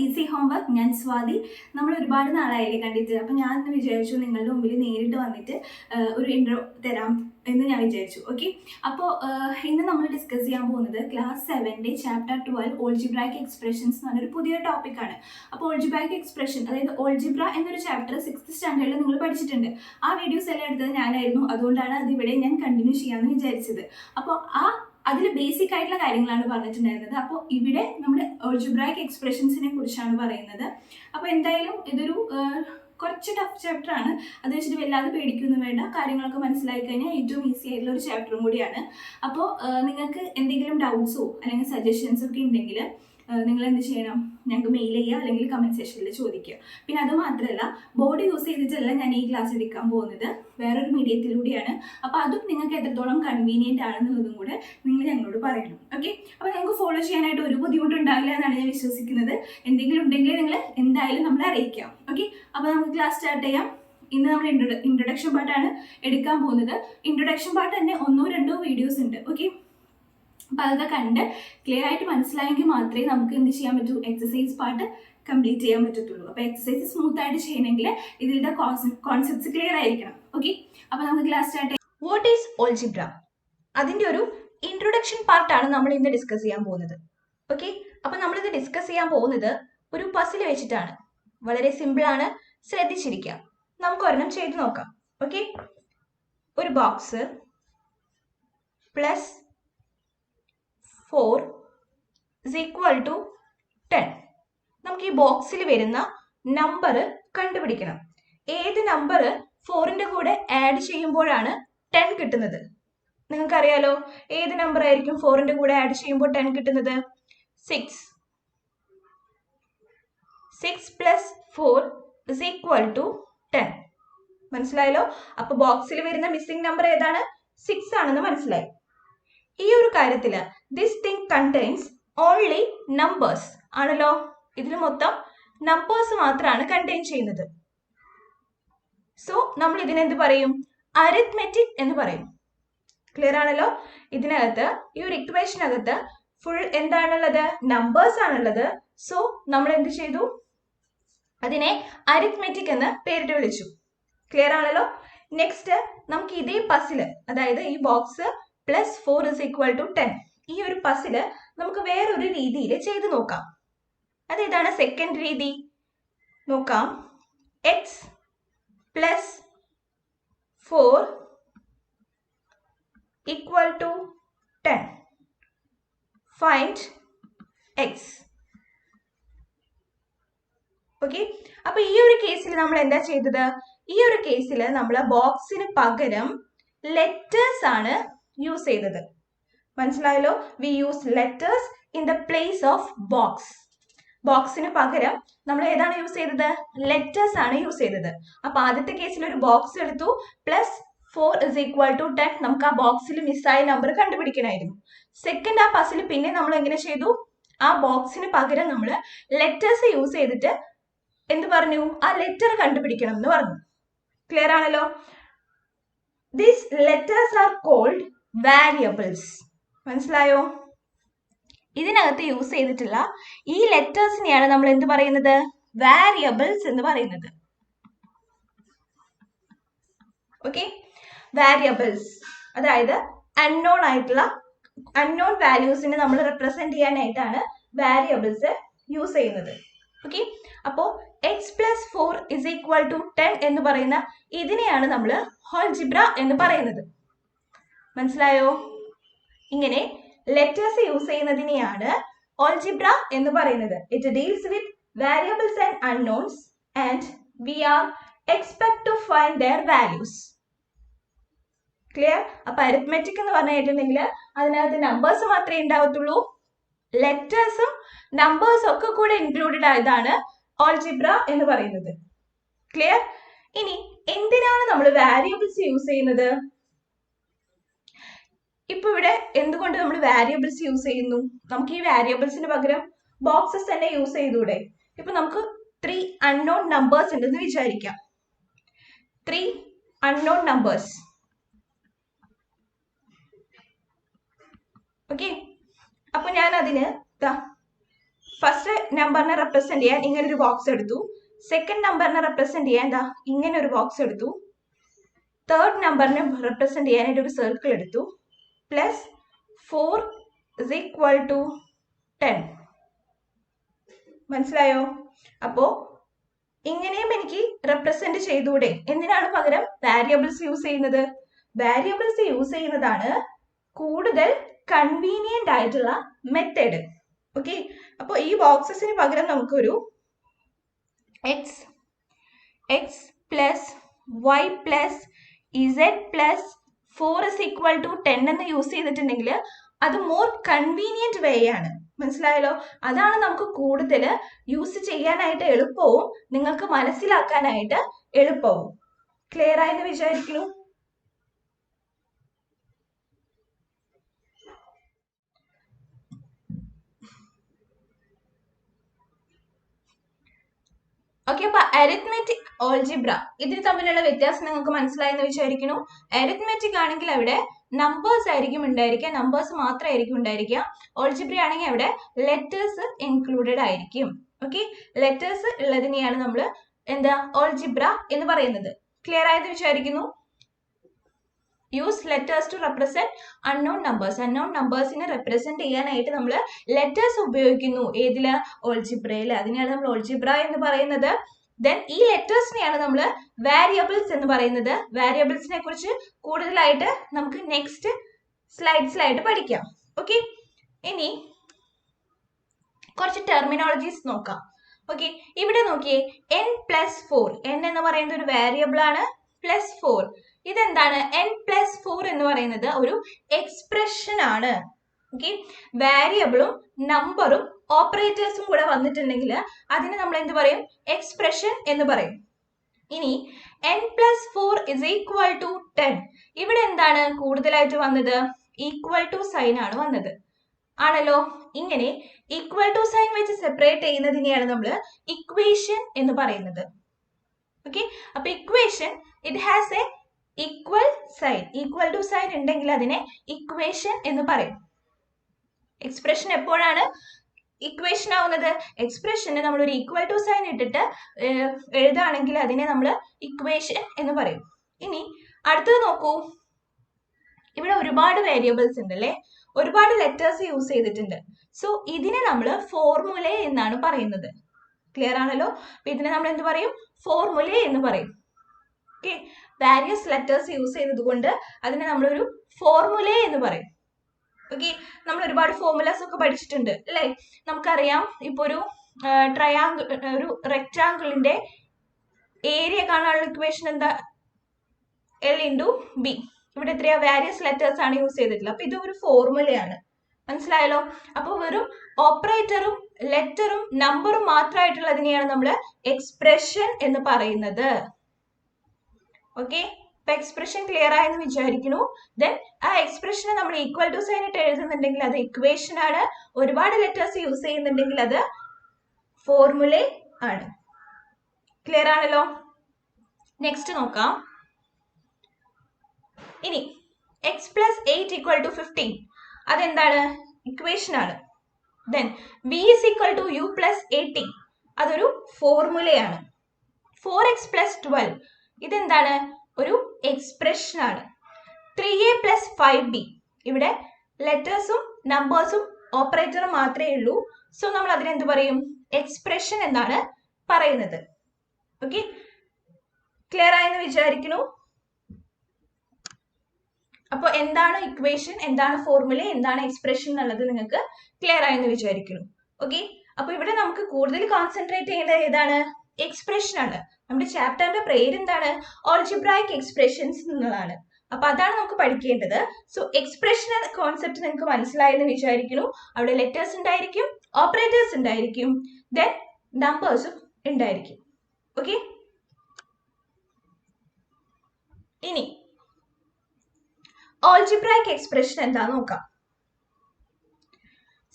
Easy homework. ഞാൻ സ്വാതി. നമ്മൾ ഒരുപാട് നാളായില്ലേ കണ്ടിട്ട്. അപ്പം ഞാൻ വിചാരിച്ചു നിങ്ങളുടെ മുമ്പിൽ നേരിട്ട് വന്നിട്ട് ഒരു ഇൻട്രോ തരാം എന്ന് ഞാൻ വിചാരിച്ചു. ഓക്കെ, അപ്പോൾ ഇന്ന് നമ്മൾ ഡിസ്കസ് ചെയ്യാൻ പോകുന്നത് ക്ലാസ് 7 ചാപ്റ്റർ 12 ഓൾജിബ്രായിക് എക്സ്പ്രഷൻസ് എന്ന് പറഞ്ഞൊരു പുതിയ ടോപ്പിക്കാണ്. അപ്പോൾ ഓൾജിബ്രായിക് എക്സ്പ്രഷൻ, അതായത് ഓൾജിബ്ര എന്നൊരു ചാപ്റ്റർ 6th സ്റ്റാൻഡേർഡിൽ നിങ്ങൾ പഠിച്ചിട്ടുണ്ട്. ആ വീഡിയോസ് എല്ലാം എടുത്തത് ഞാനായിരുന്നു. അതുകൊണ്ടാണ് അതിവിടെ ഞാൻ കണ്ടിന്യൂ ചെയ്യാമെന്ന് വിചാരിച്ചത്. അപ്പോൾ അതിൽ ബേസിക് ആയിട്ടുള്ള കാര്യങ്ങളാണ് പറഞ്ഞിട്ടുണ്ടായിരുന്നത്. അപ്പോൾ ഇവിടെ നമ്മുടെ ഓൾജിബ്രായിക് എക്സ്പ്രഷൻസിനെ കുറിച്ചാണ് പറയുന്നത്. അപ്പോൾ എന്തായാലും ഇതൊരു കുറച്ച് ടഫ് ചാപ്റ്റർ ആണ്. അത് വെച്ചിട്ട് വല്ലാതെ പേടിക്കൊന്നും വേണ്ട. കാര്യങ്ങളൊക്കെ മനസ്സിലാക്കി കഴിഞ്ഞാൽ ഏറ്റവും ഈസി ആയിട്ടുള്ള ഒരു ചാപ്റ്ററും കൂടിയാണ്. അപ്പോൾ നിങ്ങൾക്ക് എന്തെങ്കിലും ഡൗട്ട്സോ അല്ലെങ്കിൽ സജഷൻസോ ഒക്കെ ഉണ്ടെങ്കിൽ നിങ്ങൾ എന്ത് ചെയ്യണം, ഞങ്ങൾക്ക് മെയിൽ ചെയ്യുക അല്ലെങ്കിൽ കമൻറ്റ് സെക്ഷനിൽ ചോദിക്കുക. പിന്നെ അത് മാത്രമല്ല, ബോർഡ് യൂസ് ചെയ്തിട്ടല്ല ഞാൻ ഈ ക്ലാസ് എടുക്കാൻ പോകുന്നത്, വേറൊരു മീഡിയത്തിലൂടെയാണ്. അപ്പോൾ അതും നിങ്ങൾക്ക് എത്രത്തോളം കൺവീനിയൻ്റ് ആണെന്നുള്ളതും കൂടെ നിങ്ങൾ ഞങ്ങളോട് പറയണം. ഓക്കെ, അപ്പോൾ നിങ്ങൾക്ക് ഫോളോ ചെയ്യാനായിട്ട് ഒരു ബുദ്ധിമുട്ടുണ്ടാവില്ല എന്നാണ് ഞാൻ വിശ്വസിക്കുന്നത്. എന്തെങ്കിലും ഉണ്ടെങ്കിൽ നിങ്ങൾ എന്തായാലും നമ്മളെ അറിയിക്കാം. ഓക്കെ, അപ്പോൾ നമുക്ക് ക്ലാസ് സ്റ്റാർട്ട് ചെയ്യാം. ഇന്ന് നമ്മൾ ഇൻട്രൊഡക്ഷൻ പാർട്ടാണ് എടുക്കാൻ പോകുന്നത്. ഇൻട്രൊഡക്ഷൻ പാർട്ട് തന്നെ 1-2 വീഡിയോസ് ഉണ്ട്. ഓക്കെ, അപ്പോൾ അതൊക്കെ കണ്ട് ക്ലിയർ ആയിട്ട് മനസ്സിലായെങ്കിൽ മാത്രമേ നമുക്ക് എന്ത് ചെയ്യാൻ പറ്റൂ, എക്സസൈസ് പാർട്ട് കംപ്ലീറ്റ് ചെയ്യാൻ പറ്റത്തുള്ളൂ. അപ്പോൾ എക്സസൈസ് സ്മൂത്ത് ആയിട്ട് ചെയ്യണമെങ്കിൽ ഇതിൻ്റെ കോൺസെപ്റ്റ്സ് ക്ലിയർ ആയിരിക്കണം. ഓക്കെ, അപ്പോൾ നമുക്ക് ക്ലാസ് സ്റ്റാർട്ട് ചെയ്യാം. What is algebra? അതിൻ്റെ ഒരു ഇൻട്രൊഡക്ഷൻ പാർട്ടാണ് നമ്മൾ ഇന്ന് ഡിസ്കസ് ചെയ്യാൻ പോകുന്നത്. ഓക്കെ, അപ്പോൾ നമ്മളിത് ഡിസ്കസ് ചെയ്യാൻ പോകുന്നത് ഒരു പസിൽ വെച്ചിട്ടാണ്. വളരെ സിമ്പിളാണ്, ശ്രദ്ധിച്ചിരിക്കുക. നമുക്ക് ഒരെണ്ണം ചെയ്ത് നോക്കാം. ഓക്കെ, ഒരു box plus 4 is equal to 10. നമുക്ക് ഈ ബോക്സിൽ വരുന്ന നമ്പർ കണ്ടുപിടിക്കണം. ഏത് നമ്പർ 4ന്റെ കൂടെ ആഡ് ചെയ്യുമ്പോഴാണ് 10 കിട്ടുന്നത്? നിങ്ങൾക്കറിയാലോ, ഏത് നമ്പർ ആയിരിക്കും 4ന്റെ കൂടെ ആഡ് ചെയ്യുമ്പോൾ 10 കിട്ടുന്നത്? 6. 6 plus 4 is equal to 10. മനസ്സിലായല്ലോ? അപ്പൊ ബോക്സിൽ വരുന്ന മിസ്സിംഗ് നമ്പർ ഏതാണ്? 6 ആണെന്ന് മനസ്സിലായി. ഈ ഒരു കാര്യത്തില് this thing contains only numbers ആണല്ലോ. ഇതിൽ മൊത്തം നമ്പേഴ്സ് മാത്രമാണ് കണ്ടെയ്ൻ ചെയ്യുന്നത്. സോ നമ്മൾ ഇതിനെന്ത് പറയും? അരിത്മെറ്റിക് എന്ന് പറയും. ക്ലിയർ ആണല്ലോ? ഇതിനകത്ത് ഈ ഒരു ഇക്വേഷനകത്ത് ഫുൾ എന്താണുള്ളത്? നമ്പേഴ്സ് ആണുള്ളത്. സോ നമ്മൾ എന്ത് ചെയ്തു? അതിനെ അരിത്മെറ്റിക് എന്ന് പേരിട്ട് വിളിച്ചു. ക്ലിയർ ആണല്ലോ? നെക്സ്റ്റ് നമുക്ക് ഇതേ പസില്, അതായത് ഈ box plus 4 is equal to 10, ഈ ഒരു പസില് നമുക്ക് വേറൊരു രീതിയിൽ ചെയ്ത് നോക്കാം. അതേതാണ് സെക്കൻഡ് രീതി? നോക്കാം. x plus 4 equal to 10. Find x. Okay, അപ്പൊ ഈ ഒരു കേസിൽ നമ്മൾ എന്താ ചെയ്തത്? ഈ ഒരു കേസിൽ നമ്മൾ ബോക്സിന് പകരം ലെറ്റേഴ്സ് ആണ് യൂസ് ചെയ്തത്. മനസ്സിലായല്ലോ? We use letters in the place of box. ബോക്സിന് പകരം നമ്മൾ ഏതാണ് യൂസ് ചെയ്തത്? ലെറ്റേഴ്സ് ആണ് യൂസ് ചെയ്തത്. അപ്പൊ ആദ്യത്തെ കേസിൽ ഒരു ബോക്സ് എടുത്തു, പ്ലസ് 4 is equal to 10. നമുക്ക് ആ ബോക്സിൽ മിസ്സായ നമ്പർ കണ്ടുപിടിക്കണമായിരുന്നു. സെക്കൻഡ് ആ പസിൽ പിന്നെ നമ്മൾ എങ്ങനെ ചെയ്തു? ആ ബോക്സിന് പകരം നമ്മൾ ലെറ്റേഴ്സ് യൂസ് ചെയ്തിട്ട് എന്ത് പറഞ്ഞു? ആ ലെറ്റർ കണ്ടുപിടിക്കണം എന്ന് പറഞ്ഞു. ക്ലിയർ ആണല്ലോ? These letters are called variables. മനസ്സിലായോ? ഇതിനകത്ത് യൂസ് ചെയ്തിട്ടുള്ള ഈ ലെറ്റേഴ്സിനെയാണ് നമ്മൾ എന്ത് പറയുന്നത്? വാരിയബിൾസ് എന്ന് പറയുന്നത്. ഓക്കെ, വാരിയബിൾസ് അതായത് അൺനോൺ ആയിട്ടുള്ള അൺനോൺ വാല്യൂസിനെ നമ്മൾ റെപ്രസെന്റ് ചെയ്യാനായിട്ടാണ് വാരിയബിൾസ് യൂസ് ചെയ്യുന്നത്. ഓക്കെ, അപ്പോ x plus 4 is equal to 10 എന്ന് പറയുന്ന ഇതിനെയാണ് നമ്മൾ ഓൾജിബ്ര എന്ന് പറയുന്നത്. മനസ്സിലായോ? ഇങ്ങനെ ലെറ്റേഴ്സ് യൂസ് ചെയ്യുന്നതിനെയാണ് ഓൾജിബ്ര എന്ന് പറയുന്നത്. It deals with variables and unknowns and we are expect to find their values. Clear? അപ്പൊ അരിത്മെറ്റിക് എന്ന് പറഞ്ഞിട്ടുണ്ടെങ്കിൽ അതിനകത്ത് നമ്പേഴ്സ് മാത്രമേ ഉണ്ടാവത്തുള്ളൂ. ലെറ്റേഴ്സും നമ്പേഴ്സും ഒക്കെ കൂടെ ഇൻക്ലൂഡഡ് ആയതാണ് ഓൾജിബ്ര എന്ന് പറയുന്നത്. ക്ലിയർ? ഇനി എന്തിനാണ് നമ്മൾ വാരിയബിൾസ് യൂസ് ചെയ്യുന്നത്? ഇപ്പൊ ഇവിടെ എന്തുകൊണ്ട് നമ്മൾ വാരിയബിൾസ് യൂസ് ചെയ്യുന്നു? നമുക്ക് ഈ വാരിയബിൾസിന് പകരം ബോക്സസ് തന്നെ യൂസ് ചെയ്തൂടെ? ഇപ്പൊ നമുക്ക് 3 അൺനോൺ നമ്പേഴ്സ് ഉണ്ടെന്ന് വിചാരിക്കാം. 3 അൺനോൺ നമ്പേഴ്സ്. ഓക്കെ, അപ്പൊ ഞാൻ അതിന് ഫസ്റ്റ് നമ്പറിനെ റെപ്രസെന്റ് ചെയ്യാൻ ഇങ്ങനെ ഒരു ബോക്സ് എടുത്തു, സെക്കൻഡ് നമ്പറിനെ റെപ്രസെന്റ് ചെയ്യാൻ എന്താ ഇങ്ങനെ ഒരു ബോക്സ് എടുത്തു, തേർഡ് നമ്പറിനെ റെപ്രസെന്റ് ചെയ്യാനായിട്ട് ഒരു സർക്കിൾ എടുത്തു, പ്ലസ് 4 is equal to 10. മനസ്സിലായോ? അപ്പോ ഇങ്ങനെയും എനിക്ക് റെപ്രസെന്റ് ചെയ്തൂടെ? എന്തിനാണ് പകരം വാരിയബിൾസ് യൂസ് ചെയ്യുന്നത്? വാരിയബിൾസ് യൂസ് ചെയ്യുന്നതാണ് കൂടുതൽ കൺവീനിയന്റ് ആയിട്ടുള്ള മെത്തേഡ്. ഓക്കെ, അപ്പോൾ ഈ ബോക്സസിന് പകരം നമുക്കൊരു x plus y plus z plus 4 is equal to 10 എന്ന് യൂസ് ചെയ്തിട്ടുണ്ടെങ്കിൽ അത് മോർ കൺവീനിയന്റ് വേ ആണ്. മനസ്സിലായല്ലോ? അതാണ് നമുക്ക് കൂടുതൽ യൂസ് ചെയ്യാനായിട്ട് എളുപ്പവും നിങ്ങൾക്ക് മനസ്സിലാക്കാനായിട്ട് എളുപ്പവും. ക്ലിയർ ആയെന്ന് വിചാരിക്കുന്നു. ഓക്കെ, അപ്പൊ അരിത്മെറ്റിക് ഓൾജിബ്ര ഇതിന് തമ്മിലുള്ള വ്യത്യാസം നിങ്ങൾക്ക് മനസ്സിലായെന്ന് വിചാരിക്കുന്നു. അരിത്മെറ്റിക് ആണെങ്കിൽ അവിടെ നമ്പേഴ്സ് ആയിരിക്കും ഉണ്ടായിരിക്കുക, നമ്പേഴ്സ് മാത്രമായിരിക്കും ഉണ്ടായിരിക്കുക. ഓൾജിബ്ര ആണെങ്കിൽ അവിടെ ലെറ്റേഴ്സ് ഇൻക്ലൂഡഡ് ആയിരിക്കും. ഓക്കെ, ലെറ്റേഴ്സ് ഉള്ളതിനെയാണ് നമ്മൾ എന്താ ഓൾജിബ്ര എന്ന് പറയുന്നത്. ക്ലിയർ ആയെന്ന് വിചാരിക്കുന്നു. Use letters to represent unknown numbers. Unknown നമ്പേഴ്സിനെ റെപ്രസെന്റ് ചെയ്യാനായിട്ട് നമ്മൾ ലെറ്റേഴ്സ് ഉപയോഗിക്കുന്നു. ഏതില്? ഓൾജിബ്രയിൽ. അതിനെയാണ് നമ്മൾ ഓൾജിബ്ര എന്ന് പറയുന്നത്. ദെൻ ഈ ലെറ്റേഴ്സിനെയാണ് നമ്മൾ വാരിയബിൾസ് എന്ന് പറയുന്നത്. വാരിയബിൾസിനെ കുറിച്ച് കൂടുതലായിട്ട് നമുക്ക് നെക്സ്റ്റ് സ്ലൈഡ്സിലായിട്ട് പഠിക്കാം. ഓക്കെ, ഇനി കുറച്ച് ടെർമിനോളജീസ് നോക്കാം. ഓക്കെ, ഇവിടെ നോക്കിയേ, n+4. n എന്ന് പറയുന്നത് ഒരു വാരിയബിൾ ആണ്. +4 ഇതെന്താണ്? n+4 എന്ന് പറയുന്നത് ഒരു എക്സ്പ്രഷൻ ആണ്. ഓക്കെ, വാരിയബിളും നമ്പറും ഓപ്പറേറ്റേഴ്സും കൂടെ വന്നിട്ടുണ്ടെങ്കിൽ അതിന് നമ്മൾ എന്ത് പറയും? എക്സ്പ്രഷൻ എന്ന് പറയും. ഇനി n+4 is equal to 10. ഇവിടെ എന്താണ് കൂടുതലായിട്ട് വന്നത്? ഈക്വൽ ടു സൈൻ ആണ് വന്നത്, ആണല്ലോ. ഇങ്ങനെ ഈക്വൽ ടു സൈൻ വെച്ച് സെപ്പറേറ്റ് ചെയ്യുന്നതിനെയാണ് നമ്മൾ ഇക്വേഷൻ എന്ന് പറയുന്നത്. ഓക്കെ, അപ്പൊ equation it has a equal sign. Equal to sign ഉണ്ടെങ്കിൽ അതിനെ ഇക്വേഷൻ എന്ന് പറയും. എക്സ്പ്രഷൻ എപ്പോഴാണ് ഇക്വേഷൻ ആവുന്നത്? എക്സ്പ്രഷന് നമ്മൾ ഒരു ഈക്വൽ ടു സൈൻ ഇട്ടിട്ട് എഴുതാണെങ്കിൽ അതിനെ നമ്മൾ ഇക്വേഷൻ എന്ന് പറയും. ഇനി അടുത്തത് നോക്കൂ, ഇവിടെ ഒരുപാട് വേരിയബിൾസ് ഉണ്ട് അല്ലേ, ഒരുപാട് ലെറ്റേഴ്സ് യൂസ് ചെയ്തിട്ടുണ്ട്. സോ ഇതിനെ നമ്മൾ ഫോർമുല എന്നാണ് പറയുന്നത്. ക്ലിയർ ആണല്ലോ? അപ്പൊ ഇതിനെ നമ്മൾ എന്ത് പറയും? ഫോർമുല എന്ന് പറയും. ഓക്കെ, വാരിയസ് ലെറ്റേഴ്സ് യൂസ് ചെയ്തത് കൊണ്ട് അതിനെ നമ്മളൊരു ഫോർമുല എന്ന് പറയും. ഓക്കെ, നമ്മൾ ഒരുപാട് ഫോർമുലാസ് ഒക്കെ പഠിച്ചിട്ടുണ്ട് അല്ലേ? നമുക്കറിയാം, ഇപ്പൊ ഒരു ട്രയാങ്കിൾ, ഒരു റെക്ടാങ്കിളിന്റെ ഏരിയ കാണാനുള്ള ഇക്വേഷൻ എന്താ? L×B. ഇവിടെ എത്രയാ? വാരിയസ് ലെറ്റേഴ്സ് ആണ് യൂസ് ചെയ്തിട്ടുള്ളത്. അപ്പൊ ഇത് ഒരു ഫോർമുലയാണ്. മനസ്സിലായല്ലോ? അപ്പൊ വെറും ഓപ്പറേറ്ററും ലെറ്ററും നമ്പറും മാത്രമായിട്ടുള്ളതിനെയാണ് നമ്മൾ എക്സ്പ്രഷൻ എന്ന് പറയുന്നത്. ഓക്കെ, ഇപ്പൊ എക്സ്പ്രഷൻ ക്ലിയർ ആയെന്ന് വിചാരിക്കുന്നു. ദെൻ ആ എക്സ്പ്രഷനെ നമ്മൾ ഈക്വൽ ടു സൈൻ ഇട്ട് എഴുതുന്നുണ്ടെങ്കിൽ അത് ഇക്വേഷൻ ആണ്. ഒരുപാട് ലെറ്റേഴ്സ് യൂസ് ചെയ്യുന്നുണ്ടെങ്കിൽ അത് ഫോർമുല ആണ്. ക്ലിയർ ആണല്ലോ? നെക്സ്റ്റ് നോക്കാം. ഇനി x+8 = 15 അതെന്താണ്? ഇക്വേഷൻ ആണ്. ദെൻ b = u+18 അതൊരു ഫോർമുലയാണ്. 4x+12 ഇതെന്താണ്? ഒരു എക്സ്പ്രഷൻ ആണ്. 3a + 5b ഇവിടെ ലെറ്റേഴ്സും നമ്പേഴ്സും ഓപ്പറേറ്ററും മാത്രമേ ഉള്ളൂ. സോ നമ്മൾ അതിനെന്ത് പറയും? എക്സ്പ്രഷൻ എന്നാണ് പറയുന്നത്. ഓക്കെ, ക്ലിയർ ആയെന്ന് വിചാരിക്കുന്നു. അപ്പൊ എന്താണ് ഇക്വേഷൻ, എന്താണ് ഫോർമുല, എന്താണ് എക്സ്പ്രഷൻ എന്നുള്ളത് നിങ്ങൾക്ക് ക്ലിയർ ആയെന്ന് വിചാരിക്കുന്നു. ഓക്കെ, അപ്പൊ ഇവിടെ നമുക്ക് കൂടുതൽ കോൺസെൻട്രേറ്റ് ചെയ്യേണ്ടത് ഏതാണ്? എക്സ്പ്രഷൻ ആണ്. നമ്മുടെ ചാപ്റ്ററിന്റെ പേര് എന്താണ്? ഓൾജിബ്രായിക് എക്സ്പ്രഷൻസ് എന്നുള്ളതാണ്. അപ്പൊ അതാണ് നമുക്ക് പഠിക്കേണ്ടത്. സോ എക്സ്പ്രഷൻ എന്ന കോൺസെപ്റ്റ് നിങ്ങൾക്ക് മനസ്സിലായെന്ന് വിചാരിക്കുന്നു. അവിടെ ലെറ്റേഴ്സ് ഉണ്ടായിരിക്കും, ഓപ്പറേറ്റേഴ്സ് ഉണ്ടായിരിക്കും, ദെൻ നമ്പേഴ്സും ഉണ്ടായിരിക്കും. ഓക്കെ, ഇനി ഓൾജിബ്രായിക് എക്സ്പ്രഷൻ എന്താന്ന് നോക്കാം.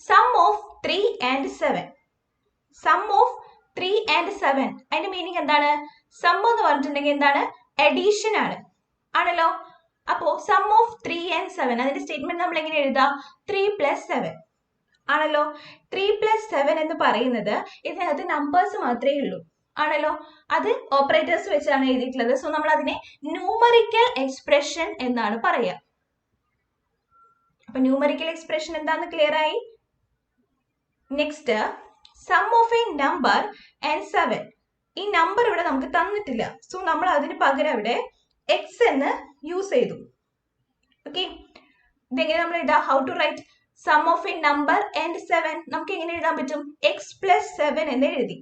Sum of 3 and 7. Sum of 3 and 7 അതിന്റെ മീനിങ് എന്താണ്? സം എന്ന് പറഞ്ഞിട്ടുണ്ടെങ്കിൽ എന്താണ്? അഡീഷൻ ആണ്, ആണല്ലോ. അപ്പോ സം ഓഫ് 3 and 7 അതിന്റെ സ്റ്റേറ്റ്മെന്റ് നമ്മൾ എങ്ങനെ എഴുതാം? 3 + 7. ആണല്ലോ. 3+7 എന്ന് പറയുന്നത് ഇതിനകത്ത് നമ്പേഴ്സ് മാത്രമേ ഉള്ളൂ, ആണല്ലോ. അത് ഓപ്പറേറ്റേഴ്സ് വെച്ചാണ് എഴുതിയിട്ടുള്ളത്. സോ നമ്മൾ അതിനെ ന്യൂമറിക്കൽ എക്സ്പ്രഷൻ എന്നാണ് പറയുക. അപ്പൊ ന്യൂമറിക്കൽ എക്സ്പ്രഷൻ എന്താന്ന് ക്ലിയർ ആയി. Next, sum of a number and 7. ഈ നമ്പർ ഇവിടെ നമുക്ക് തന്നിട്ടില്ല. സോ നമ്മൾ അതിന് പകരം ഇവിടെ എക്സ് എന്ന് യൂസ് ചെയ്തു. ഓക്കെ, ഇതെങ്ങനെ നമ്മൾ എഴുതാം? How to write sum of a number and 7? നമുക്ക് എങ്ങനെ എഴുതാൻ പറ്റും? x+7 എന്ന് എഴുതി.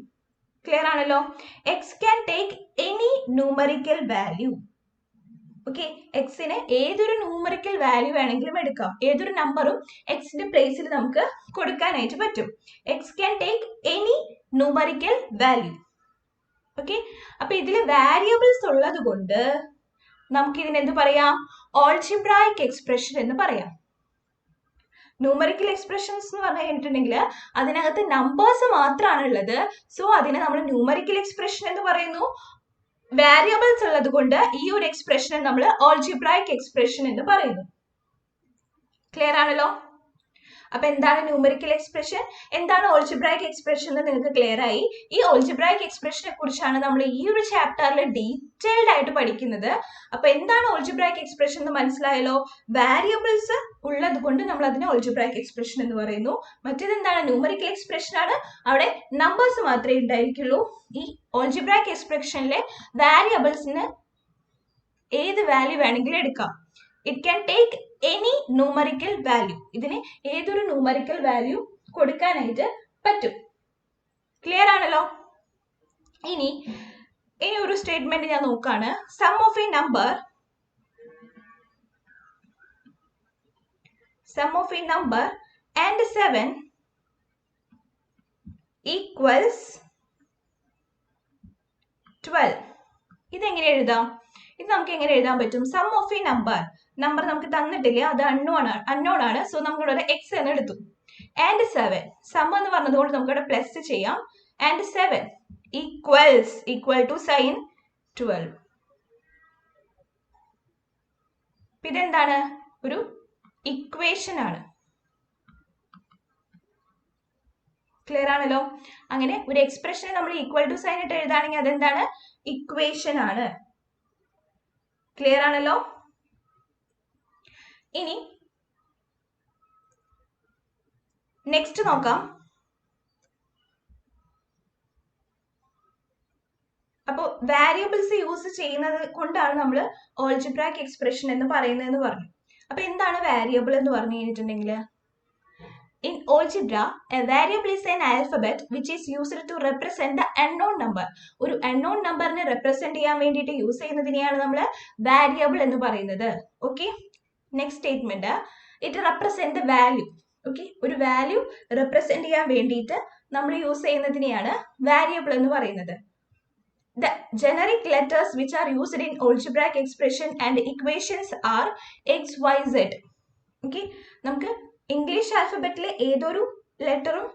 ക്ലിയർ ആണല്ലോ. X can take any numerical value. Okay, എക്സിന് ഏതൊരു ന്യൂമറിക്കൽ വാല്യൂ വേണമെങ്കിലും എടുക്കാം. ഏതൊരു നമ്പറും എക്സിന്റെ പ്ലേസിൽ നമുക്ക് കൊടുക്കാനായിട്ട് പറ്റും. X can take any numerical value. Okay, അപ്പൊ ഇതിൽ വാരിയബിൾസ് ഉള്ളത് കൊണ്ട് നമുക്ക് ഇതിന് എന്ത് പറയാം? ഓൾജിബ്രായിക് എക്സ്പ്രഷൻ എന്ന് പറയാം. ന്യൂമറിക്കൽ എക്സ്പ്രഷൻസ് എന്ന് പറഞ്ഞു കഴിഞ്ഞിട്ടുണ്ടെങ്കിൽ അതിനകത്ത് നമ്പേഴ്സ് മാത്രമാണ് ഉള്ളത്. സോ അതിനെ നമ്മൾ ന്യൂമറിക്കൽ എക്സ്പ്രഷൻ എന്ന് പറയുന്നു. വാരിയബിൾസ് ഉള്ളത് കൊണ്ട് ഈ ഒരു എക്സ്പ്രഷനെ നമ്മൾ ഓൾജിബ്രായിക് എക്സ്പ്രഷൻ എന്ന് പറയുന്നു. ക്ലിയർ ആണല്ലോ. അപ്പൊ എന്താണ് ന്യൂമറിക്കൽ എക്സ്പ്രഷൻ, എന്താണ് ഓൾജിബ്രായിക് എക്സ്പ്രഷൻ എന്ന് നിങ്ങൾക്ക് ക്ലിയർ ആയി. ഈ ഓൾജിബ്രായിക് എക്സ്പ്രഷനെ കുറിച്ചാണ് നമ്മൾ ഈ ഒരു ചാപ്റ്ററിൽ ഡീറ്റെയിൽഡ് ആയിട്ട് പഠിക്കുന്നത്. അപ്പൊ എന്താണ് ഓൾജിബ്രായിക് എക്സ്പ്രഷൻ എന്ന് മനസ്സിലായല്ലോ. വാരിയബിൾസ് ഉള്ളത് കൊണ്ട് നമ്മൾ അതിനെ ഓൾജിബ്രായിക് എക്സ്പ്രഷൻ എന്ന് പറയുന്നു. മറ്റേത് എന്താണ്? ന്യൂമറിക്കൽ എക്സ്പ്രഷൻ ആണ്, അവിടെ നമ്പേഴ്സ് മാത്രമേ ഉണ്ടായിരിക്കുള്ളൂ. ഈ ഓൾജിബ്രായിക് എക്സ്പ്രഷനിലെ വാരിയബിൾസിന് ഏത് വാല്യൂ വേണമെങ്കിലും എടുക്കാം. It can take any numerical value. ഇതിന് ഏതൊരു ന്യൂമറിക്കൽ വാല്യൂ കൊടുക്കാനായിട്ട് പറ്റും. ക്ലിയർ ആണല്ലോ. ഇനി ഒരു സ്റ്റേറ്റ്മെന്റ് ഞാൻ നോക്കാണ്. Sum of a number and 7 equals 12. ഇതെങ്ങനെ എഴുതാം? ഇത് നമുക്ക് എങ്ങനെ എഴുതാൻ പറ്റും? സം ഓഫ് എ നമ്പർ നമുക്ക് തന്നിട്ടില്ല, അത് അൺനോൺ ആണ്. സോ നമുക്ക് ഇവിടെ എക്സ് എന്ന് എടുത്തു. ആൻഡ് 7, സം എന്ന് പറഞ്ഞതുകൊണ്ട് നമുക്ക് ഇവിടെ പ്ലസ് ചെയ്യാം. And 7 equal to sign 12. ഇതെന്താണ്? ഒരു ഇക്വേഷൻ ആണ്. ക്ലിയർ ആണല്ലോ. അങ്ങനെ ഒരു എക്സ്പ്രഷനെ നമ്മൾ ഈക്വൽ ടു സൈൻ ഇട്ട് എഴുതാണെങ്കിൽ അതെന്താണ്? ഇക്വേഷൻ ആണ്. ക്ലിയർ ആണല്ലോ. ഇനി നെക്സ്റ്റ് നോക്കാം. അപ്പോൾ വാരിയബിൾസ് യൂസ് ചെയ്യുന്നത് കൊണ്ടാണ് നമ്മൾ ഓൾജിബ്രായിക് എക്സ്പ്രഷൻ എന്ന് പറയുന്നതെന്ന് പറഞ്ഞു. അപ്പൊ എന്താണ് വാരിയബിൾ എന്ന് പറഞ്ഞു കഴിഞ്ഞിട്ടുണ്ടെങ്കിൽ, in algebra a variable is an alphabet which is used to represent the unknown number. ഒരു unknown നമ്പറിനെ റെപ്രസെന്റ് ചെയ്യാൻ വേണ്ടിയിട്ട് യൂസ് ചെയ്യുന്നതിനെയാണ് നമ്മൾ വാരിയബിൾ എന്ന് പറയുന്നത്. Okay, next statement, it represent the value. Okay, ഒരു വാല്യൂ റെപ്രസെന്റ് ചെയ്യാൻ വേണ്ടിയിട്ട് നമ്മൾ യൂസ് ചെയ്യുന്നതിനെയാണ് വാരിയബിൾ എന്ന് പറയുന്നത്. The generic letters which are used in algebraic expression and equations are x, y, z. Okay, നമുക്ക് ഇംഗ്ലീഷ് ആൽഫബറ്റിലെ ഏതൊരു ലെറ്ററും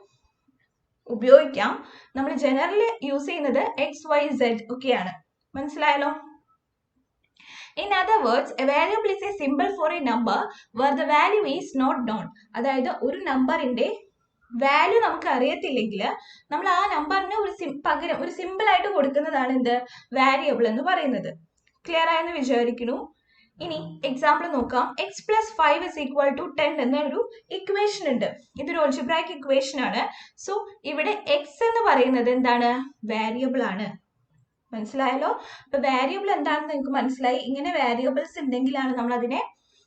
ഉപയോഗിക്കാം. നമ്മൾ ജനറലി യൂസ് ചെയ്യുന്നത് എക്സ്, വൈ, സെഡ് ഒക്കെയാണ്. മനസ്സിലായല്ലോ. In other words, a variable is a symbol for a number where the value is not known. അതായത് ഒരു നമ്പറിന്റെ വാല്യൂ നമുക്ക് അറിയത്തില്ലെങ്കിൽ നമ്മൾ ആ നമ്പറിന് പകരം ഒരു സിമ്പിൾ ആയിട്ട് കൊടുക്കുന്നതാണ് എന്ത്? വാരിയബിൾ എന്ന് പറയുന്നത്. ക്ലിയർ ആയെന്ന് വിചാരിക്കുന്നു. ഇനി എക്സാമ്പിൾ നോക്കാം. x+5 = 10 എന്നൊരു ഇക്വേഷൻ ഉണ്ട്. ഇതൊരു ഓൾജിബ്രായിക് ഇക്വേഷൻ ആണ്. സോ ഇവിടെ എക്സ് എന്ന് പറയുന്നത് എന്താണ്? വാരിയബിൾ ആണ്. മനസ്സിലായല്ലോ. അപ്പൊ വാരിയബിൾ എന്താണെന്ന് നിങ്ങൾക്ക് മനസ്സിലായി. ഇങ്ങനെ വാരിയബിൾസ് ഉണ്ടെങ്കിലാണ് നമ്മൾ അതിനെ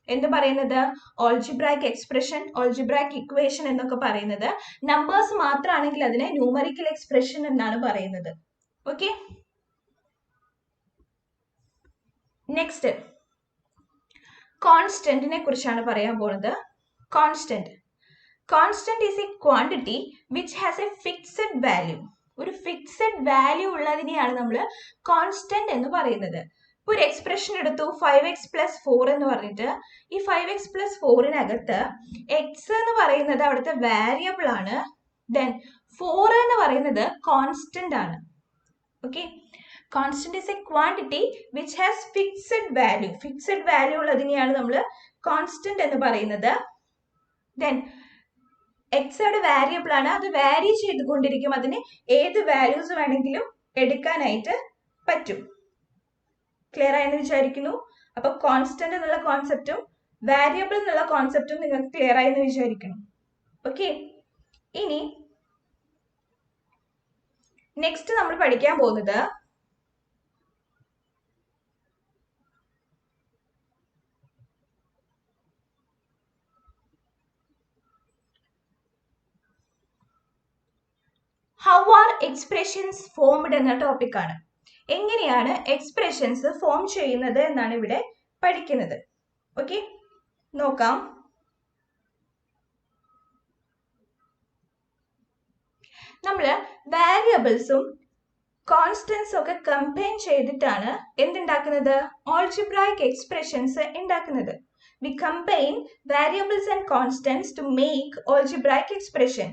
എന്ത് പറയുന്നത്? ഓൾജിബ്രായിക് എക്സ്പ്രഷൻ, ഓൾജിബ്രായിക് ഇക്വേഷൻ എന്നൊക്കെ പറയുന്നത്. നമ്പേഴ്സ് മാത്രമാണെങ്കിൽ അതിനെ ന്യൂമറിക്കൽ എക്സ്പ്രഷൻ എന്നാണ് പറയുന്നത്. ഓക്കെ, നെക്സ്റ്റ് കോൺസ്റ്റന്റിനെ കുറിച്ചാണ് പറയാൻ പോകുന്നത്. Constant is a quantity which has A fixed value. ഒരു ഫിക്സഡ് വാല്യൂ ഉള്ളതിനെയാണ് നമ്മൾ കോൺസ്റ്റന്റ് എന്ന് പറയുന്നത്. ഇപ്പൊ ഒരു എക്സ്പ്രഷൻ എടുത്തു 5x+4 എന്ന് പറഞ്ഞിട്ട്, ഈ 5x+4-നകത്ത് എക്സ് എന്ന് പറയുന്നത് അവിടുത്തെ വാരിയബിൾ ആണ്. ദെൻ 4 എന്ന് പറയുന്നത് കോൺസ്റ്റന്റ് ആണ്. Okay, constant is a quantity which has fixed value. Fixed value ഉള്ളതിനെയാണ് നമ്മൾ കോൺസ്റ്റന്റ് എന്ന് പറയുന്നത്. ദെൻ എക്സ് അവിടെ വാരിയബിൾ ആണ്, അത് വാരി ചെയ്തുകൊണ്ടിരിക്കും. അതിന് ഏത് വാല്യൂസ് വേണമെങ്കിലും എടുക്കാനായിട്ട് പറ്റും. ക്ലിയർ ആയെന്ന് വിചാരിക്കുന്നു. അപ്പൊ കോൺസ്റ്റന്റ് എന്നുള്ള കോൺസെപ്റ്റും വാരിയബിൾ എന്നുള്ള കോൺസെപ്റ്റും നിങ്ങൾക്ക് ക്ലിയർ ആയെന്ന് വിചാരിക്കണം. ഓക്കെ, ഇനി നെക്സ്റ്റ് നമ്മൾ പഠിക്കാൻ പോകുന്നത് ഹൗ ആർ എക്സ്പ്രഷൻസ് ഫോംഡ് എന്ന ടോപ്പിക്കാണ്. എങ്ങനെയാണ് എക്സ്പ്രഷൻസ് ഫോം ചെയ്യുന്നത് എന്നാണ് ഇവിടെ പഠിക്കുന്നത്. ഓക്കെ, നോക്കാം. നമ്മൾ വാരിയബിൾസും കോൺസ്റ്റൻസും ഒക്കെ കമ്പൈൻ ചെയ്തിട്ടാണ് എന്തുണ്ടാക്കുന്നത്? ഓൾജിബ്രായിക് എക്സ്പ്രഷൻസ് ഉണ്ടാക്കുന്നത്. We combine variables and constants to make algebraic expression.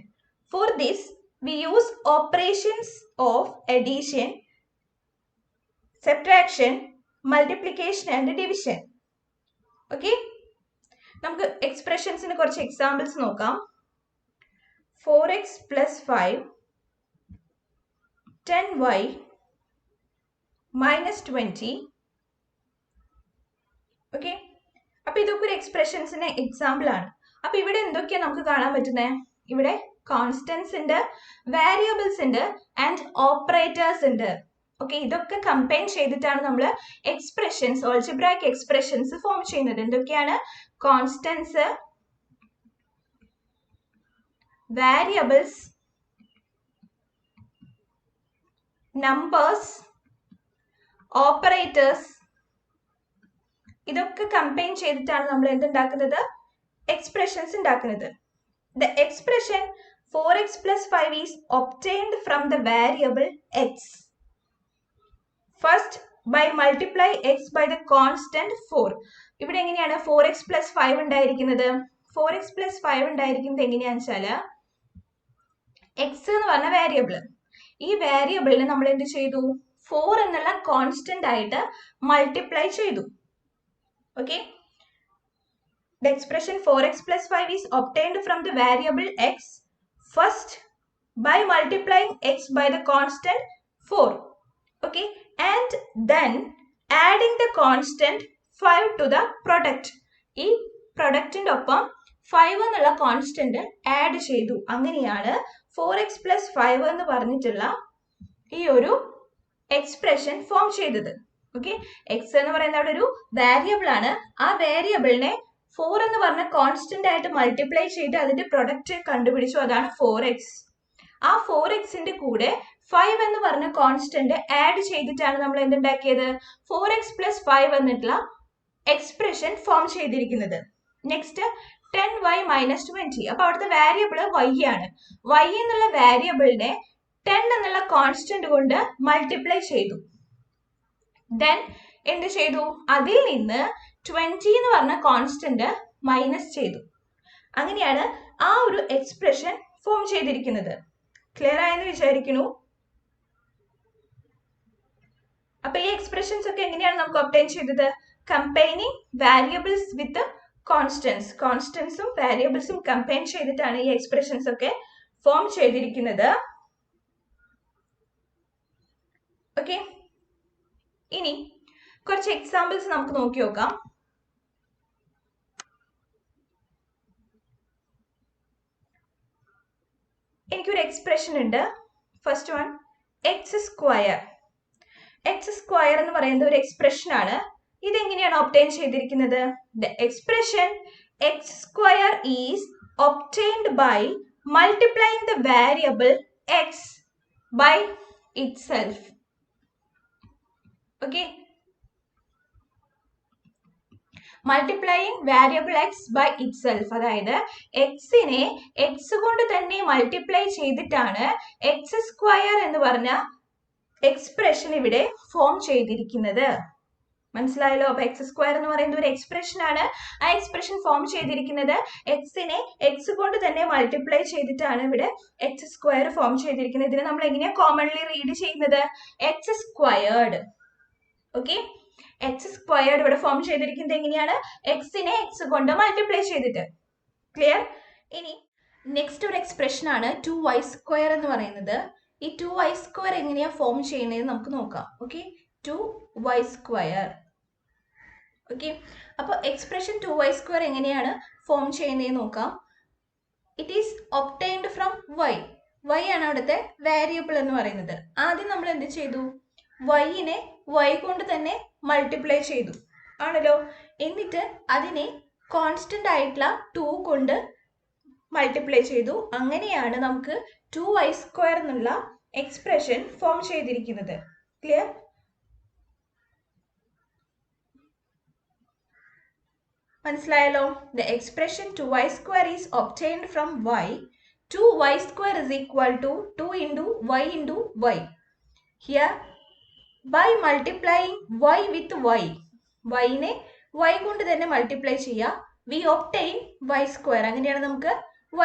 For this, we use operations of addition, subtraction, multiplication and division. Okay? നമുക്ക് എക്സ്പ്രഷൻസിന് കുറച്ച് എക്സാമ്പിൾസ് നോക്കാം. 4x plus 5, 10y minus 20. Okay, അപ്പൊ ഇതൊക്കെ ഒരു എക്സ്പ്രഷൻസിന് എക്സാമ്പിൾ ആണ്. അപ്പൊ ഇവിടെ എന്തൊക്കെയാ നമുക്ക് കാണാൻ പറ്റുന്നത്? ഇവിടെ കോൺസ്റ്റൻസ് ഉണ്ട്, വാരിയബിൾസ് ഉണ്ട് ആൻഡ് ഓപ്പറേറ്റേഴ്സ് ഉണ്ട്. ഓക്കെ, ഇതൊക്കെ കമ്പൈൻ ചെയ്തിട്ടാണ് നമ്മൾ എക്സ്പ്രഷൻസ്, ഓൾജിബ്രായിക് എക്സ്പ്രഷൻസ് ഫോം ചെയ്യുന്നത്. എന്തൊക്കെയാണ്? കോൺസ്റ്റൻസ്, വാരിയബിൾസ്, നമ്പേഴ്സ്, ഓപ്പറേറ്റേഴ്സ്, ഇതൊക്കെ കമ്പൈൻ ചെയ്തിട്ടാണ് നമ്മൾ എന്തുണ്ടാക്കുന്നത്? എക്സ്പ്രഷൻസ് ഉണ്ടാക്കുന്നത്. The expression 4x plus 5 is obtained from the variable x. First, by multiply x by the constant 4. ഇവിടെ എങ്ങനെയാണ് 4x plus 5 ഉണ്ടായിരിക്കുന്നത്? 4x plus 5 ഉണ്ടായിരിക്കുന്നത് എങ്ങനെയാണെന്ന് വെച്ചാല് x എന്ന് പറഞ്ഞ വേരിയബിൾ, ഈ വേരിയബിളിനെ നമ്മൾ എന്ത് ചെയ്തു? 4 എന്നുള്ള കോൺസ്റ്റന്റ് ആയിട്ട് മൾട്ടിപ്ലൈ ചെയ്തു. Okay, the expression 4x plus 5 is obtained from the variable x first by multiplying x by the constant 4. Okay, and then adding the constant 5 to the product. ഈ പ്രൊഡക്റ്റിന്റെ ഒപ്പം 5 എന്നുള്ള കോൺസ്റ്റന്റ് ആഡ് ചെയ്തു. അങ്ങനെയാണ് 4x plus 5 എന്ന് പറഞ്ഞിട്ടുള്ള ഈ ഒരു expression form ചെയ്തത്. ഓക്കെ, എക്സ് എന്ന് പറയുന്നത് അവിടെ ഒരു വാരിയബിൾ ആണ്. ആ വേരിയബിളിനെ 4 എന്ന് പറഞ്ഞ കോൺസ്റ്റന്റ് ആയിട്ട് മൾട്ടിപ്ലൈ ചെയ്ത് അതിന്റെ പ്രൊഡക്റ്റ് കണ്ടുപിടിച്ചു. അതാണ് 4x. ആ 4xന്റെ കൂടെ 5 എന്ന് പറഞ്ഞ കോൺസ്റ്റന്റ് ആഡ് ചെയ്തിട്ടാണ് നമ്മൾ എന്തുണ്ടാക്കിയത്? 4x plus 5 എന്നിട്ടുള്ള എക്സ്പ്രഷൻ ഫോം ചെയ്തിരിക്കുന്നത്. Next 10y minus 20. അപ്പൊ അവിടുത്തെ വാരിയബിൾ y ആണ്. y എന്നുള്ള വാരിയബിളിനെ 10 എന്നുള്ള കോൺസ്റ്റന്റ് കൊണ്ട് മൾട്ടിപ്ലൈ ചെയ്തു. ദെൻ എന്ത് ചെയ്തു? അതിൽ നിന്ന് 20 എന്ന് പറഞ്ഞ കോൺസ്റ്റന്റ് മൈനസ് ചെയ്തു. അങ്ങനെയാണ് ആ ഒരു എക്സ്പ്രഷൻ ഫോം ചെയ്തിരിക്കുന്നത്. ക്ലിയർ ആയെന്ന് വിചാരിക്കുന്നു. അപ്പൊ ഈ എക്സ്പ്രഷൻസ് ഒക്കെ എങ്ങനെയാണ് നമുക്ക് ഒബ്റ്റൈൻ ചെയ്തത്? കമ്പൈനിങ് വാരിയബിൾസ് വിത്ത് കോൺസ്റ്റൻസ്, കോൺസ്റ്റൻസും വാരിയബിൾസും കമ്പൈൻ ചെയ്തിട്ടാണ് ഈ എക്സ്പ്രഷൻസ് ഒക്കെ ഫോം ചെയ്തിരിക്കുന്നത്. ഓക്കെ, ഇനി കുറച്ച് എക്സാമ്പിൾസ് നമുക്ക് നോക്കി നോക്കാം. എനിക്കൊരു എക്സ്പ്രഷൻ ഉണ്ട്. First one, X square. X square എന്ന് പറയുന്നത് ഒരു എക്സ്പ്രഷൻ ആണ്. ഇതെങ്ങനെയാണ് ഒബ്റ്റൈൻ ചെയ്തിരിക്കുന്നത്? The expression X square is obtained by multiplying the variable X by itself. Okay, multiplying variable X by itself, അതായത് എക്സിനെ എക്സ് കൊണ്ട് തന്നെ മൾട്ടിപ്ലൈ ചെയ്തിട്ടാണ് എക്സ് സ്ക്വയർ എന്ന് പറഞ്ഞ എക്സ്പ്രഷൻ ഇവിടെ ഫോം ചെയ്തിരിക്കുന്നത്. മനസ്സിലായല്ലോ? അപ്പൊ എക്സ് സ്ക്വയർ എന്ന് പറയുന്നത് ഒരു എക്സ്പ്രഷൻ ആണ്. ആ എക്സ്പ്രഷൻ ഫോം ചെയ്തിരിക്കുന്നത് എക്സിനെ എക്സ് കൊണ്ട് തന്നെ മൾട്ടിപ്ലൈ ചെയ്തിട്ടാണ് ഇവിടെ എക്സ് സ്ക്വയർ ഫോം ചെയ്തിരിക്കുന്നത്. ഇതിനെ നമ്മൾ എങ്ങനെയാ കോമൺലി റീഡ് ചെയ്യുന്നത്? X squared. Okay, X squared ഇവിടെ ഫോം ചെയ്തിരിക്കുന്നത് എങ്ങനെയാണ്? എക്സിനെ എക്സ് കൊണ്ട് മൾട്ടിപ്ലൈ ചെയ്തിട്ട്. ക്ലിയർ? ഇനി നെക്സ്റ്റ് ഒരു എക്സ്പ്രഷൻ ആണ് 2y² എന്ന് പറയുന്നത്. ഈ 2y² എങ്ങനെയാ ഫോം ചെയ്യുന്നത് നമുക്ക് നോക്കാം. Okay, 2y². ഓക്കെ, അപ്പോൾ എക്സ്പ്രഷൻ 2y² എങ്ങനെയാണ് ഫോം ചെയ്യുന്നതെന്ന് നോക്കാം. It is obtained from y. y ആണ് അവിടുത്തെ വേരിയബിൾ എന്ന് പറയുന്നത്. ആദ്യം നമ്മൾ എന്ത് ചെയ്തു? y-നെ y കൊണ്ട് തന്നെ മൾട്ടിപ്ലൈ ചെയ്തു ആണല്ലോ. എന്നിട്ട് അതിനെ കോൺസ്റ്റന്റ് ആയിട്ടുള്ള 2 കൊണ്ട് മൾട്ടിപ്ലൈ ചെയ്തു. അങ്ങനെയാണ് നമുക്ക് 2y² എന്നുള്ള എക്സ്പ്രഷൻ ഫോം ചെയ്തിരിക്കുന്നത്. ക്ലിയർ? മനസ്സിലായല്ലോ? The expression 2y² is obtained from y. 2y² is equal to 2 into y into y. Here, by multiplying y with y, y-നെ y കൊണ്ട് തന്നെ മൾട്ടിപ്ലൈ ചെയ്യുക. We obtain y². അങ്ങനെയാണ് നമുക്ക്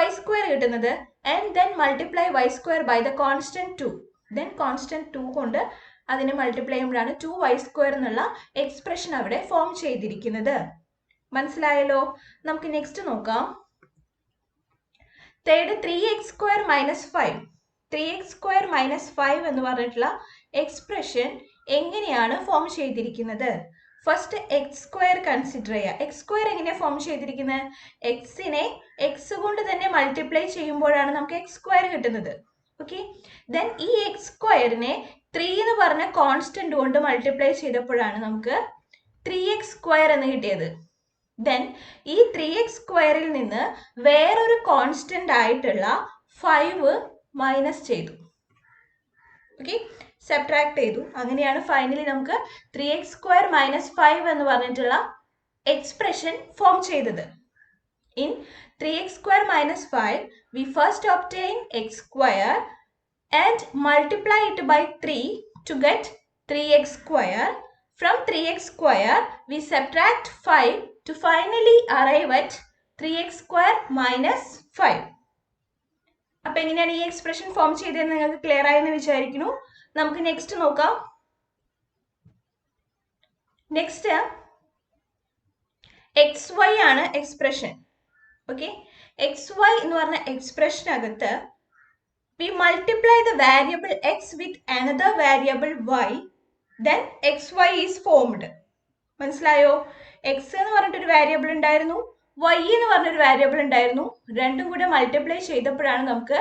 y² കിട്ടുന്നത്. And then multiply y² by the constant 2. Then constant 2 കൊണ്ട് അതിനെ multiply ചെയ്യുമ്പോഴാണ് 2y² എന്നുള്ള എക്സ്പ്രഷൻ അവിടെ ഫോം ചെയ്തിരിക്കുന്നത്. മനസ്സിലായല്ലോ? നമുക്ക് നെക്സ്റ്റ് നോക്കാം. Third 3x² - 5. 3x² - 5 എന്ന് പറഞ്ഞിട്ടുള്ള എക്സ്പ്രഷൻ എങ്ങനെയാണ് ഫോം ചെയ്തിരിക്കുന്നത്? ഫസ്റ്റ് x² കൺസിഡർ ചെയ്യുക. x² എങ്ങനെയാണ് ഫോം ചെയ്തിരിക്കുന്നത്? എക്സിനെ എക്സ് കൊണ്ട് തന്നെ മൾട്ടിപ്ലൈ ചെയ്യുമ്പോഴാണ് നമുക്ക് x² കിട്ടുന്നത്. ഓക്കെ, ദെൻ ഈ x²നെ 3 എന്ന് പറഞ്ഞ കോൺസ്റ്റന്റ് കൊണ്ട് മൾട്ടിപ്ലൈ ചെയ്തപ്പോഴാണ് നമുക്ക് 3x² എന്ന് കിട്ടിയത്. ദെൻ ഈ 3x² നിന്ന് വേറൊരു കോൺസ്റ്റന്റ് ആയിട്ടുള്ള 5 മൈനസ് ചെയ്തു. ഓക്കെ, സബ്ട്രാക്ട് ചെയ്തു. അങ്ങനെയാണ് ഫൈനലി നമുക്ക് 3x² - 5 എന്ന് പറഞ്ഞിട്ടുള്ള എക്സ്പ്രഷൻ ഫോം ചെയ്തത്. In 3x² - 5 we first obtain x² and multiply it by 3 to get 3x². From 3x² we subtract 5 to finally arrive at 3x² - 5. അപ്പൊ എങ്ങനെയാണ് ഈ എക്സ്പ്രഷൻ ഫോം ചെയ്തതെന്ന് നിങ്ങൾക്ക് ക്ലിയർ ആയെന്ന് വിചാരിക്കുന്നു. നമുക്ക് നെക്സ്റ്റ് നോക്കാം. നെക്സ്റ്റ് xy ആണ് എക്സ്പ്രഷൻ. ഓക്കെ, xy എന്ന് പറഞ്ഞ എക്സ്പ്രഷനകത്ത് we multiply the variable x with another variable y, then xy is formed. മനസ്സിലായോ? എക്സ് എന്ന് പറഞ്ഞിട്ടൊരു വേരിയബിൾ ഉണ്ടായിരുന്നു, y എന്ന് പറഞ്ഞൊരു വേരിയബിൾ ഉണ്ടായിരുന്നു. രണ്ടും കൂടെ മൾട്ടിപ്ലൈ ചെയ്തപ്പോഴാണ് നമുക്ക്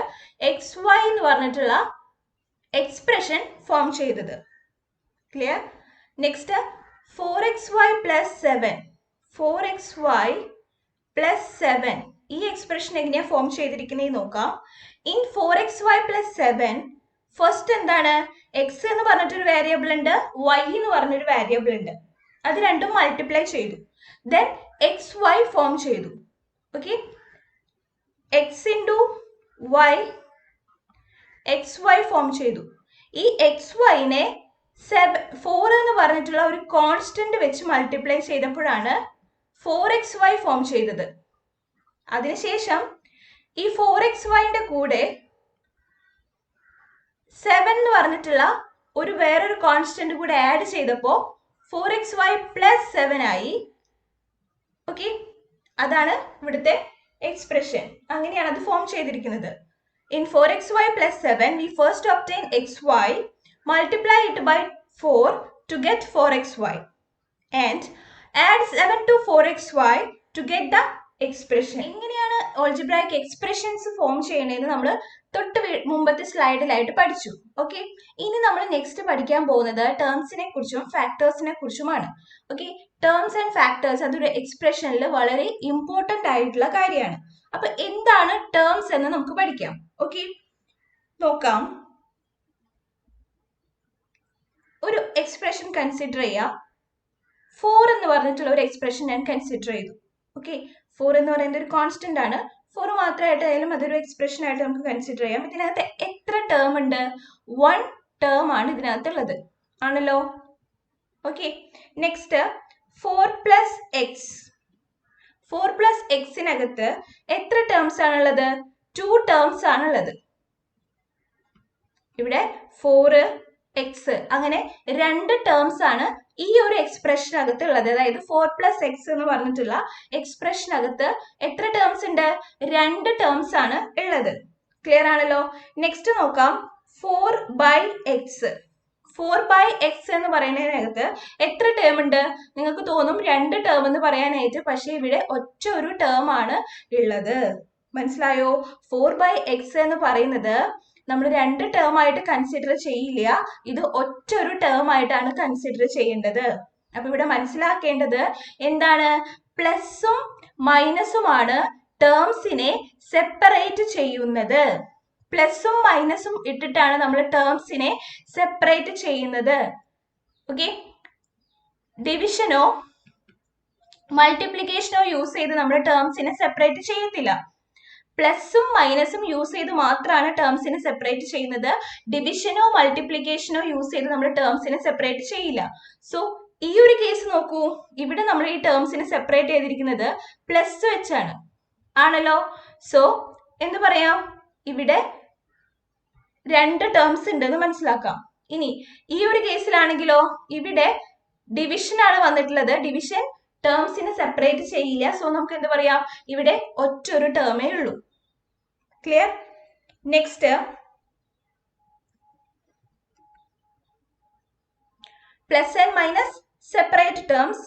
xy എന്ന് പറഞ്ഞിട്ടുള്ള എക്സ്പ്രഷൻ ഫോം ചെയ്തത്. ക്ലിയർ? Next 4xy + 7. 4xy + 7 ഈ എക്സ്പ്രഷൻ എങ്ങനെയാ ഫോം ചെയ്തിരിക്കുന്നത് നോക്കാം. ഇൻ 4xy + 7 ഫസ്റ്റ് എന്താണ്? എക്സ് എന്ന് പറഞ്ഞിട്ടൊരു വേരിയബിൾ ഉണ്ട്, y എന്ന് പറഞ്ഞൊരു വേരിയബിൾ ഉണ്ട്. അത് രണ്ടും മൾട്ടിപ്ലൈ ചെയ്തു. ദെൻ xy ഫോം ചെയ്തു. Okay, x into y xy form ചെയ്തു. ഈ xyനെ 4 എന്ന് പറഞ്ഞിട്ടുള്ള ഒരു കോൺസ്റ്റന്റ് വെച്ച് മൾട്ടിപ്ലൈ ചെയ്തപ്പോഴാണ് 4xy ഫോം ചെയ്തത്. അതിനുശേഷം ഈ 4xyന്റെ കൂടെ 7 എന്ന് പറഞ്ഞിട്ടുള്ള ഒരു വേറൊരു കോൺസ്റ്റന്റ് കൂടെ ആഡ് ചെയ്തപ്പോൾ 4xy + 7 ആയി. ഓക്കെ, അതാണ് ഇവിടുത്തെ എക്സ്പ്രഷൻ. അങ്ങനെയാണ് അത് ഫോം ചെയ്തിരിക്കുന്നത്. In 4xy + 7 we first obtain xy, multiply it by 4 to get 4xy and add 7 to 4xy to get the expression. എങ്ങനെയാണ് ഓൾജിബ്രായിക് എക്സ്പ്രഷൻസ് ഫോം ചെയ്യണമെന്ന് നമ്മൾ തൊട്ട് മുമ്പത്തെ സ്ലൈഡിലായിട്ട് പഠിച്ചു. ഓക്കെ, ഇനി നമ്മൾ നെക്സ്റ്റ് പഠിക്കാൻ പോകുന്നത് ടേംസിനെ കുറിച്ചും ഫാക്ടേഴ്സിനെ കുറിച്ചുമാണ്. ഓക്കെ, ടേംസ് ആൻഡ് ഫാക്ടേഴ്സ് അതൊരു എക്സ്പ്രഷനിൽ വളരെ ഇമ്പോർട്ടൻ്റ് ആയിട്ടുള്ള കാര്യമാണ്. അപ്പൊ എന്താണ് ടേംസ് എന്ന് നമുക്ക് പഠിക്കാം. ഓക്കെ, നോക്കാം. ഒരു എക്സ്പ്രഷൻ കൺസിഡർ ചെയ്യാം. 4 എന്ന് പറഞ്ഞിട്ടുള്ള ഒരു എക്സ്പ്രഷൻ ഞാൻ കൺസിഡർ ചെയ്തു. ഓക്കെ, 4 എന്ന് പറയുന്നത് ഒരു കോൺസ്റ്റന്റ് ആണ്. 4 മാത്രമായിട്ടായാലും അതൊരു എക്സ്പ്രഷൻ ആയിട്ട് നമുക്ക് കൺസിഡർ ചെയ്യാം. ഇതിനകത്ത് എത്ര ടേം ഉണ്ട്? 1 ടേം ആണ് ഇതിനകത്തുള്ളത് ആണല്ലോ. Okay, next 4 + x. 4 + x-നകത്ത് എത്ര ടേംസ് ആണുള്ളത്? 2 ടേംസ് ആണുള്ളത്. ഇവിടെ 4x അങ്ങനെ 2 ടേംസ് ആണ് ഈ ഒരു എക്സ്പ്രഷനകത്ത് ഉള്ളത്, അതായത് 4+x എന്ന് പറഞ്ഞിട്ടുള്ള എക്സ്പ്രഷനകത്ത് എത്ര ടേംസ് ഉണ്ട്? 2 ടേംസ് ആണ് ഉള്ളത്. ക്ലിയർ ആണല്ലോ. നെക്സ്റ്റ് നോക്കാം, 4/x. 4/x എന്ന് പറയുന്നതിനകത്ത് എത്ര ടേം ഉണ്ട്? നിങ്ങൾക്ക് തോന്നും 2 ടേം എന്ന് പറയാനായിട്ട്, പക്ഷെ ഇവിടെ ഒറ്റ ഒരു ടേം ആണ് ഉള്ളത്. മനസ്സിലായോ? 4/x എന്ന് പറയുന്നത് നമ്മൾ 2 ടേം ആയിട്ട് കൺസിഡർ ചെയ്യില്ല, ഇത് ഒറ്റ ഒരു ടേം ആയിട്ടാണ് കൺസിഡർ ചെയ്യേണ്ടത്. അപ്പൊ ഇവിടെ മനസ്സിലാക്കേണ്ടത് എന്താണ്? പ്ലസും മൈനസുമാണ് ടേംസിനെ സെപ്പറേറ്റ് ചെയ്യുന്നത്. പ്ലസും മൈനസും ഇട്ടിട്ടാണ് നമ്മൾ ടേംസിനെ സെപ്പറേറ്റ് ചെയ്യുന്നത്. ഓക്കെ, ഡിവിഷനോ മൾട്ടിപ്ലിക്കേഷനോ യൂസ് ചെയ്ത് നമ്മൾ ടേംസിനെ സെപ്പറേറ്റ് ചെയ്യത്തില്ല. പ്ലസും മൈനസും യൂസ് ചെയ്ത് മാത്രമാണ് ടേംസിനെ സെപ്പറേറ്റ് ചെയ്യുന്നത്. ഡിവിഷനോ മൾട്ടിപ്ലിക്കേഷനോ യൂസ് ചെയ്ത് നമ്മൾ ടേംസിനെ സെപ്പറേറ്റ് ചെയ്യില്ല. സോ ഈ ഒരു കേസ് നോക്കൂ, ഇവിടെ നമ്മൾ ഈ ടേംസിനെ സെപ്പറേറ്റ് ചെയ്തിരിക്കുന്നത് പ്ലസ് വെച്ചാണ്, ആണല്ലോ. സോ എന്ത് പറയാം? ഇവിടെ 2 ടേംസ് ഉണ്ടെന്ന് മനസ്സിലാക്കാം. ഇനി ഈ ഒരു കേസിലാണെങ്കിലോ, ഇവിടെ ഡിവിഷൻ ആണ് വന്നിട്ടുള്ളത്. ഡിവിഷൻ ടേംസിനെ സെപ്പറേറ്റ് ചെയ്യില്ല. സോ നമുക്ക് എന്ത് പറയാം? ഇവിടെ ഒറ്റൊരു ടേമേ ഉള്ളൂ. Clear? Next, plus and minus separate terms.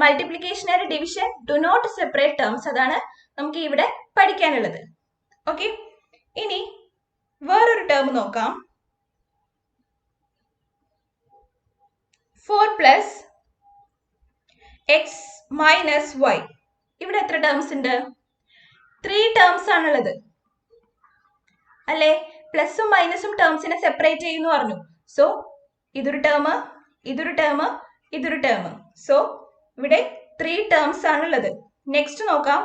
Multiplication and division do not separate terms. അതാണ് നമുക്ക് ഇവിടെ പഠിക്കാനുള്ളത്. ഓക്കെ, ഇനി വേറൊരു ടേം നോക്കാം. 4+x - y. ഇവിടെ എത്ര ടേംസ് ഉണ്ട്? 3 ടേംസ് ആണുള്ളത്, അല്ലേ? പ്ലസും മൈനസും ടേംസിനെ സെപ്പറേറ്റ് ചെയ്യുന്നു പറഞ്ഞു. സോ ഇതൊരു ടേം, ഇതൊരു ടേം, ഇതൊരു ടേം. സോ ഇവിടെ 3 ടേംസ് ആണുള്ളത്. നെക്സ്റ്റ് നോക്കാം,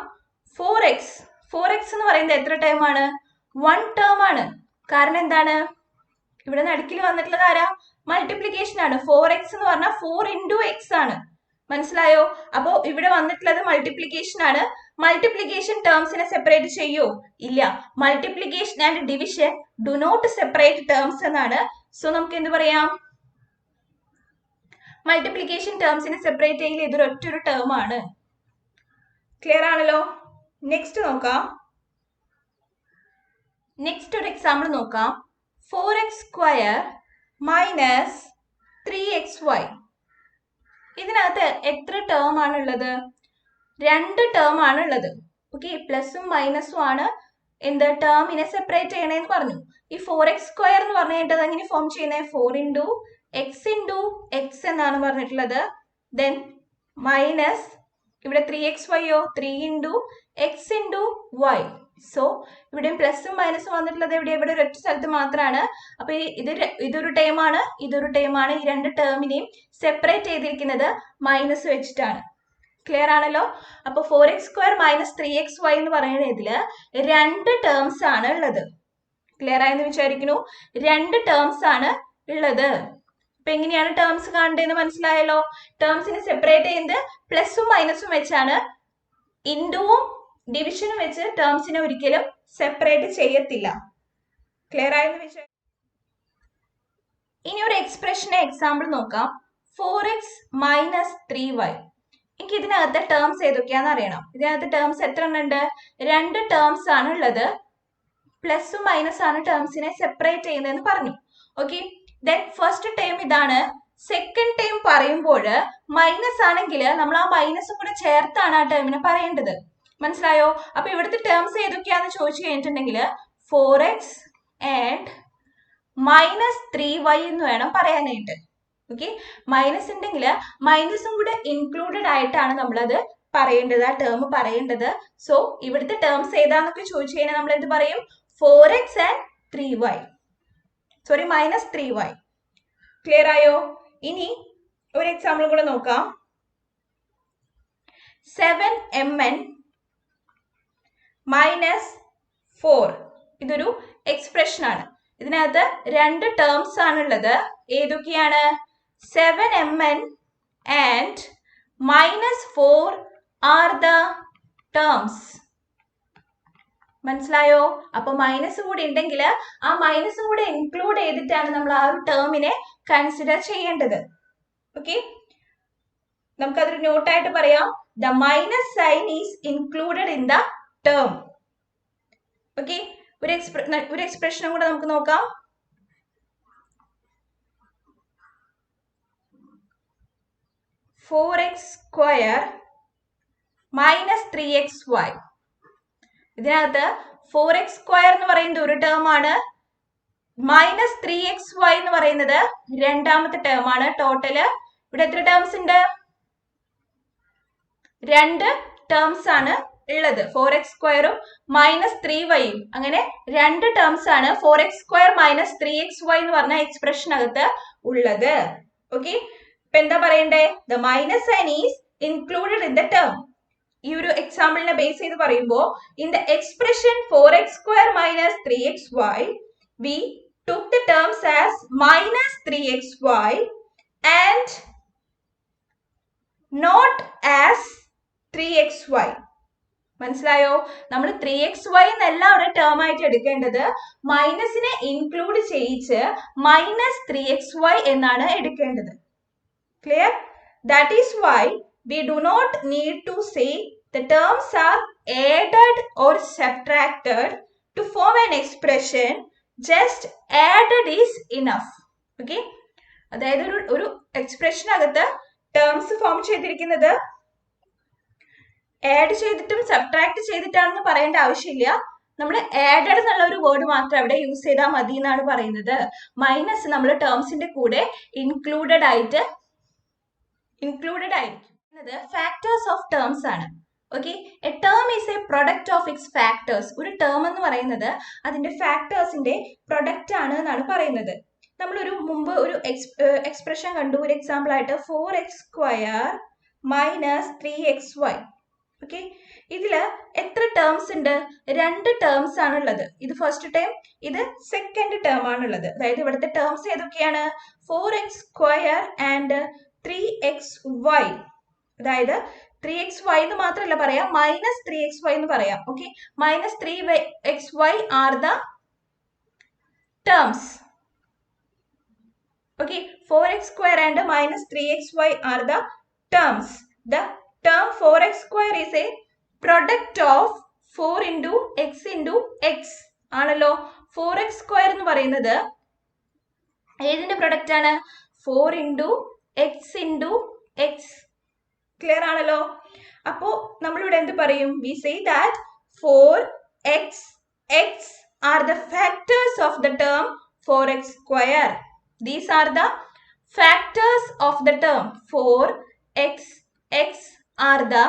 4x. 4x എന്ന് പറയുന്നത് എത്ര ടേം ആണ്? 1 ടേം ആണ്. കാരണം എന്താണ്? ഇവിടെ നടുക്കിൽ വന്നിട്ടുള്ളത് ആരാ? മൾട്ടിപ്ലിക്കേഷൻ ആണ്. 4x എന്ന് പറഞ്ഞാൽ 4 × x ആണ്. മനസ്സിലായോ? അപ്പോ ഇവിടെ വന്നിട്ടുള്ളത് മൾട്ടിപ്ലിക്കേഷൻ ആണ്. മൾട്ടിപ്ലിക്കേഷൻ ടേംസിനെ സെപ്പറേറ്റ് ചെയ്യോ? ഇല്ല. Multiplication and division do not separate terms എന്നാണ്. സോ നമുക്ക് എന്ത് പറയാം? മൾട്ടിപ്ലിക്കേഷൻ ടേംസിനെ സെപ്പറേറ്റ് ചെയ്യില്ല, ഇതൊരു ഒറ്റൊരു ടേം ആണ്. ക്ലിയർ ആണല്ലോ. നെക്സ്റ്റ് നോക്കാം, നെക്സ്റ്റ് ഒരു എക്സാമ്പിൾ നോക്കാം. 4x² - 3xy. ഇതിനകത്ത് എത്ര ടേം ആണുള്ളത്? 2 ടേം ആണുള്ളത്. ഓക്കെ, പ്ലസും മൈനസും ആണ് എന്ത് ടേമിനെ സെപ്പറേറ്റ് ചെയ്യണേന്ന് പറഞ്ഞു. ഈ 4x² എന്ന് പറഞ്ഞു കഴിഞ്ഞിട്ട് എങ്ങനെ ഫോം ചെയ്യുന്നത്? 4 × x × x എന്നാണ് പറഞ്ഞിട്ടുള്ളത്. ദെൻ മൈനസ് ഇവിടെ 3xy, 3 × x × y. സോ ഇവിടെയും പ്ലസും മൈനസും വന്നിട്ടുള്ളത് ഇവിടെ ഒരു ഒറ്റ സ്ഥലത്ത് മാത്രമാണ്. അപ്പൊ ഇതൊരു ടേം ആണ്, ഇതൊരു ടേം ആണ്. ഈ 2 ടേമിനെയും സെപ്പറേറ്റ് ചെയ്തിരിക്കുന്നത് മൈനസ് വെച്ചിട്ടാണ്. ക്ലിയർ ആണല്ലോ. അപ്പൊ 4x² - 3xy എന്ന് പറയുന്ന ഇതില് 2 ടേംസ് ആണ് ഉള്ളത്. ക്ലിയർ ആയെന്ന് വിചാരിക്കുന്നു. 2 ടേംസ് ആണ് ഉള്ളത്. അപ്പൊ എങ്ങനെയാണ് ടേംസ് കാണേണ്ടതെന്ന് മനസ്സിലായല്ലോ. ടേംസിനെ സെപ്പറേറ്റ് ചെയ്യുന്നത് പ്ലസും മൈനസും വെച്ചാണ്. ഇൻഡുവും ഡിവിഷനും വെച്ച് ടേംസിനെ ഒരിക്കലും സെപ്പറേറ്റ് ചെയ്യത്തില്ല. ക്ലിയർ ആയെന്ന് വിചാരിക്കുന്നു. ഇനി ഒരു എക്സ്പ്രഷനെ എക്സാമ്പിൾ നോക്കാം. 4x - 3y. എനിക്ക് ഇതിനകത്ത് ടേംസ് ഏതൊക്കെയാന്ന് അറിയണം. ഇതിനകത്ത് ടേംസ് എത്ര ഉണ്ട്? 2 ടേംസ് ആണ് ഉള്ളത്. പ്ലസും മൈനസ് ആണ് ടേംസിനെ സെപ്പറേറ്റ് ചെയ്യുന്നതെന്ന് പറഞ്ഞു. ഓക്കെ, ദെൻ ഫസ്റ്റ് ടേം ഇതാണ്. സെക്കൻഡ് ടേം പറയുമ്പോൾ മൈനസ് ആണെങ്കിൽ നമ്മൾ ആ മൈനസും കൂടെ ചേർത്താണ് ആ ടേമിനെ പറയേണ്ടത്. മനസ്സിലായോ? അപ്പൊ ഇവിടുത്തെ ടേംസ് ഏതൊക്കെയാന്ന് ചോദിച്ചു കഴിഞ്ഞിട്ടുണ്ടെങ്കിൽ 4x and -3y എന്ന് വേണം പറയാനായിട്ട്. ഓക്കെ, മൈനസ് ഉണ്ടെങ്കിൽ മൈനസും കൂടെ ഇൻക്ലൂഡഡ് ആയിട്ടാണ് നമ്മളത് പറയേണ്ടത്, ആ ടേം പറയേണ്ടത്. സോ ഇവിടുത്തെ ടേംസ് ഏതാന്നൊക്കെ ചോദിച്ചു കഴിഞ്ഞാൽ നമ്മൾ എന്ത് പറയും? 4x and 3y. Sorry, -3y. Clear ആയോ? ഇനി ഒരു എക്സാമ്പിൾ കൂടെ നോക്കാം. 7mn - 4. ഇതൊരു എക്സ്പ്രഷൻ ആണ്. ഇതിനകത്ത് 2 ടേംസ് ആണുള്ളത്. ഏതൊക്കെയാണ്? 7mn and -4 are the terms. മനസ്സിലായോ? അപ്പൊ മൈനസ് കൂടി ഉണ്ടെങ്കിൽ ആ മൈനസും കൂടെ ഇൻക്ലൂഡ് ചെയ്തിട്ടാണ് നമ്മൾ ആ ഒരു ടേമിനെ കൺസിഡർ ചെയ്യേണ്ടത്. ഓക്കെ, നമുക്കതൊരു നോട്ടായിട്ട് പറയാം. The minus sign is included in the term. Okay, ഒരു എക്സ്പ്രഷനും കൂടെ നമുക്ക് നോക്കാം. (4x² minus 3xy). ഇതിനകത്ത് 4x² എന്ന് പറയുന്നത് ഒരു ടേം ആണ്, മൈനസ് 3xy എന്ന് പറയുന്നത് രണ്ടാമത്തെ ടേം ആണ്. ടോട്ടല് ഇവിടെ എത്ര ടേംസ് ഉണ്ട്? 2 ടേംസ് ആണ് ഉള്ളത്. 4x² മൈനസ് 3y, അങ്ങനെ 2 ടേംസ് ആണ് 4x² മൈനസ് 3xy എന്ന് പറഞ്ഞ എക്സ്പ്രഷനകത്ത് ഉള്ളത്. ഓക്കെ, ഇപ്പൊ എന്താ പറയണ്ടേ? The minus sign is included in the term. ഈ ഒരു എക്സാമ്പിളിനെ ബേസ് ചെയ്ത് പറയുമ്പോൾ, in the expression 4x² minus 3xy we took the terms as minus 3xy and not as 3xy. മനസ്സിലായോ? നമ്മൾ 3xy എന്നല്ല അവിടെ ടേം ആയിട്ട് എടുക്കേണ്ടത്, മൈനസിനെ ഇൻക്ലൂഡ് ചെയ്യിച്ച് മൈനസ് 3xy എന്നാണ് എടുക്കേണ്ടത്. Clear? That is why we do not need to say the terms are added or subtracted to form an expression. Just added is enough. Okay, അതായത് ഒരു എക്സ്പ്രഷനകത്ത് ടേംസ് ഫോം ചെയ്തിരിക്കുന്നത് add ചെയ്തിട്ടും subtract ചെയ്തിട്ടാണെന്ന് പറയേണ്ട ആവശ്യമില്ല. നമ്മൾ added എന്നുള്ള ഒരു വേർഡ് മാത്രം അവിടെ യൂസ് ചെയ്താൽ മതി എന്നാണ് പറയുന്നത്. മൈനസ് നമ്മൾ ടേംസിന്റെ കൂടെ ഇൻക്ലൂഡഡ് ആയിരിക്കും. ഫാക്ടേഴ്സ് ഓഫ് ടേംസ് ആണ്. Okay, A term is A product of its factors. ഒരു ടേം എന്ന് പറയുന്നത് അതിന്റെ ഫാക്ടേഴ്സിന്റെ പ്രൊഡക്റ്റ് ആണ് എന്നാണ് പറയുന്നത്. നമ്മളൊരു മുമ്പ് ഒരു എക്സ്പ്രഷൻ കണ്ടു, ഒരു എക്സാമ്പിൾ ആയിട്ട് 4x² മൈനസ് 3xy. ഓക്കെ, ഇതില് എത്ര ടേംസ് ഉണ്ട്? 2 ടേംസ് ആണുള്ളത്. ഇത് ഫസ്റ്റ് ടേം, ഇത് സെക്കൻഡ് ടേം ആണുള്ളത്. അതായത് ഇവിടുത്തെ ടേംസ് ഏതൊക്കെയാണ്? 4x² and 3xy. അതായത് 3xy എന്ന് മാത്രമല്ല പറയാം, മൈനസ് 3xy എന്ന് പറയാം. Okay, minus 3xy are the terms. Okay, 4x² and minus 3xy are the terms. The term 4x² is a product of 4 into x into x ആണല്ലോ. 4x² എന്ന് പറയുന്നത് ഏതിന്റെ പ്രൊഡക്റ്റ് ആണ്? 4 into x into x. Clear ആണല്ലോ? അപ്പോ നമ്മളിവിടെ എന്ത് പറയും? we say that 4x x are the factors of the term 4x². These are the factors of the term 4x x are the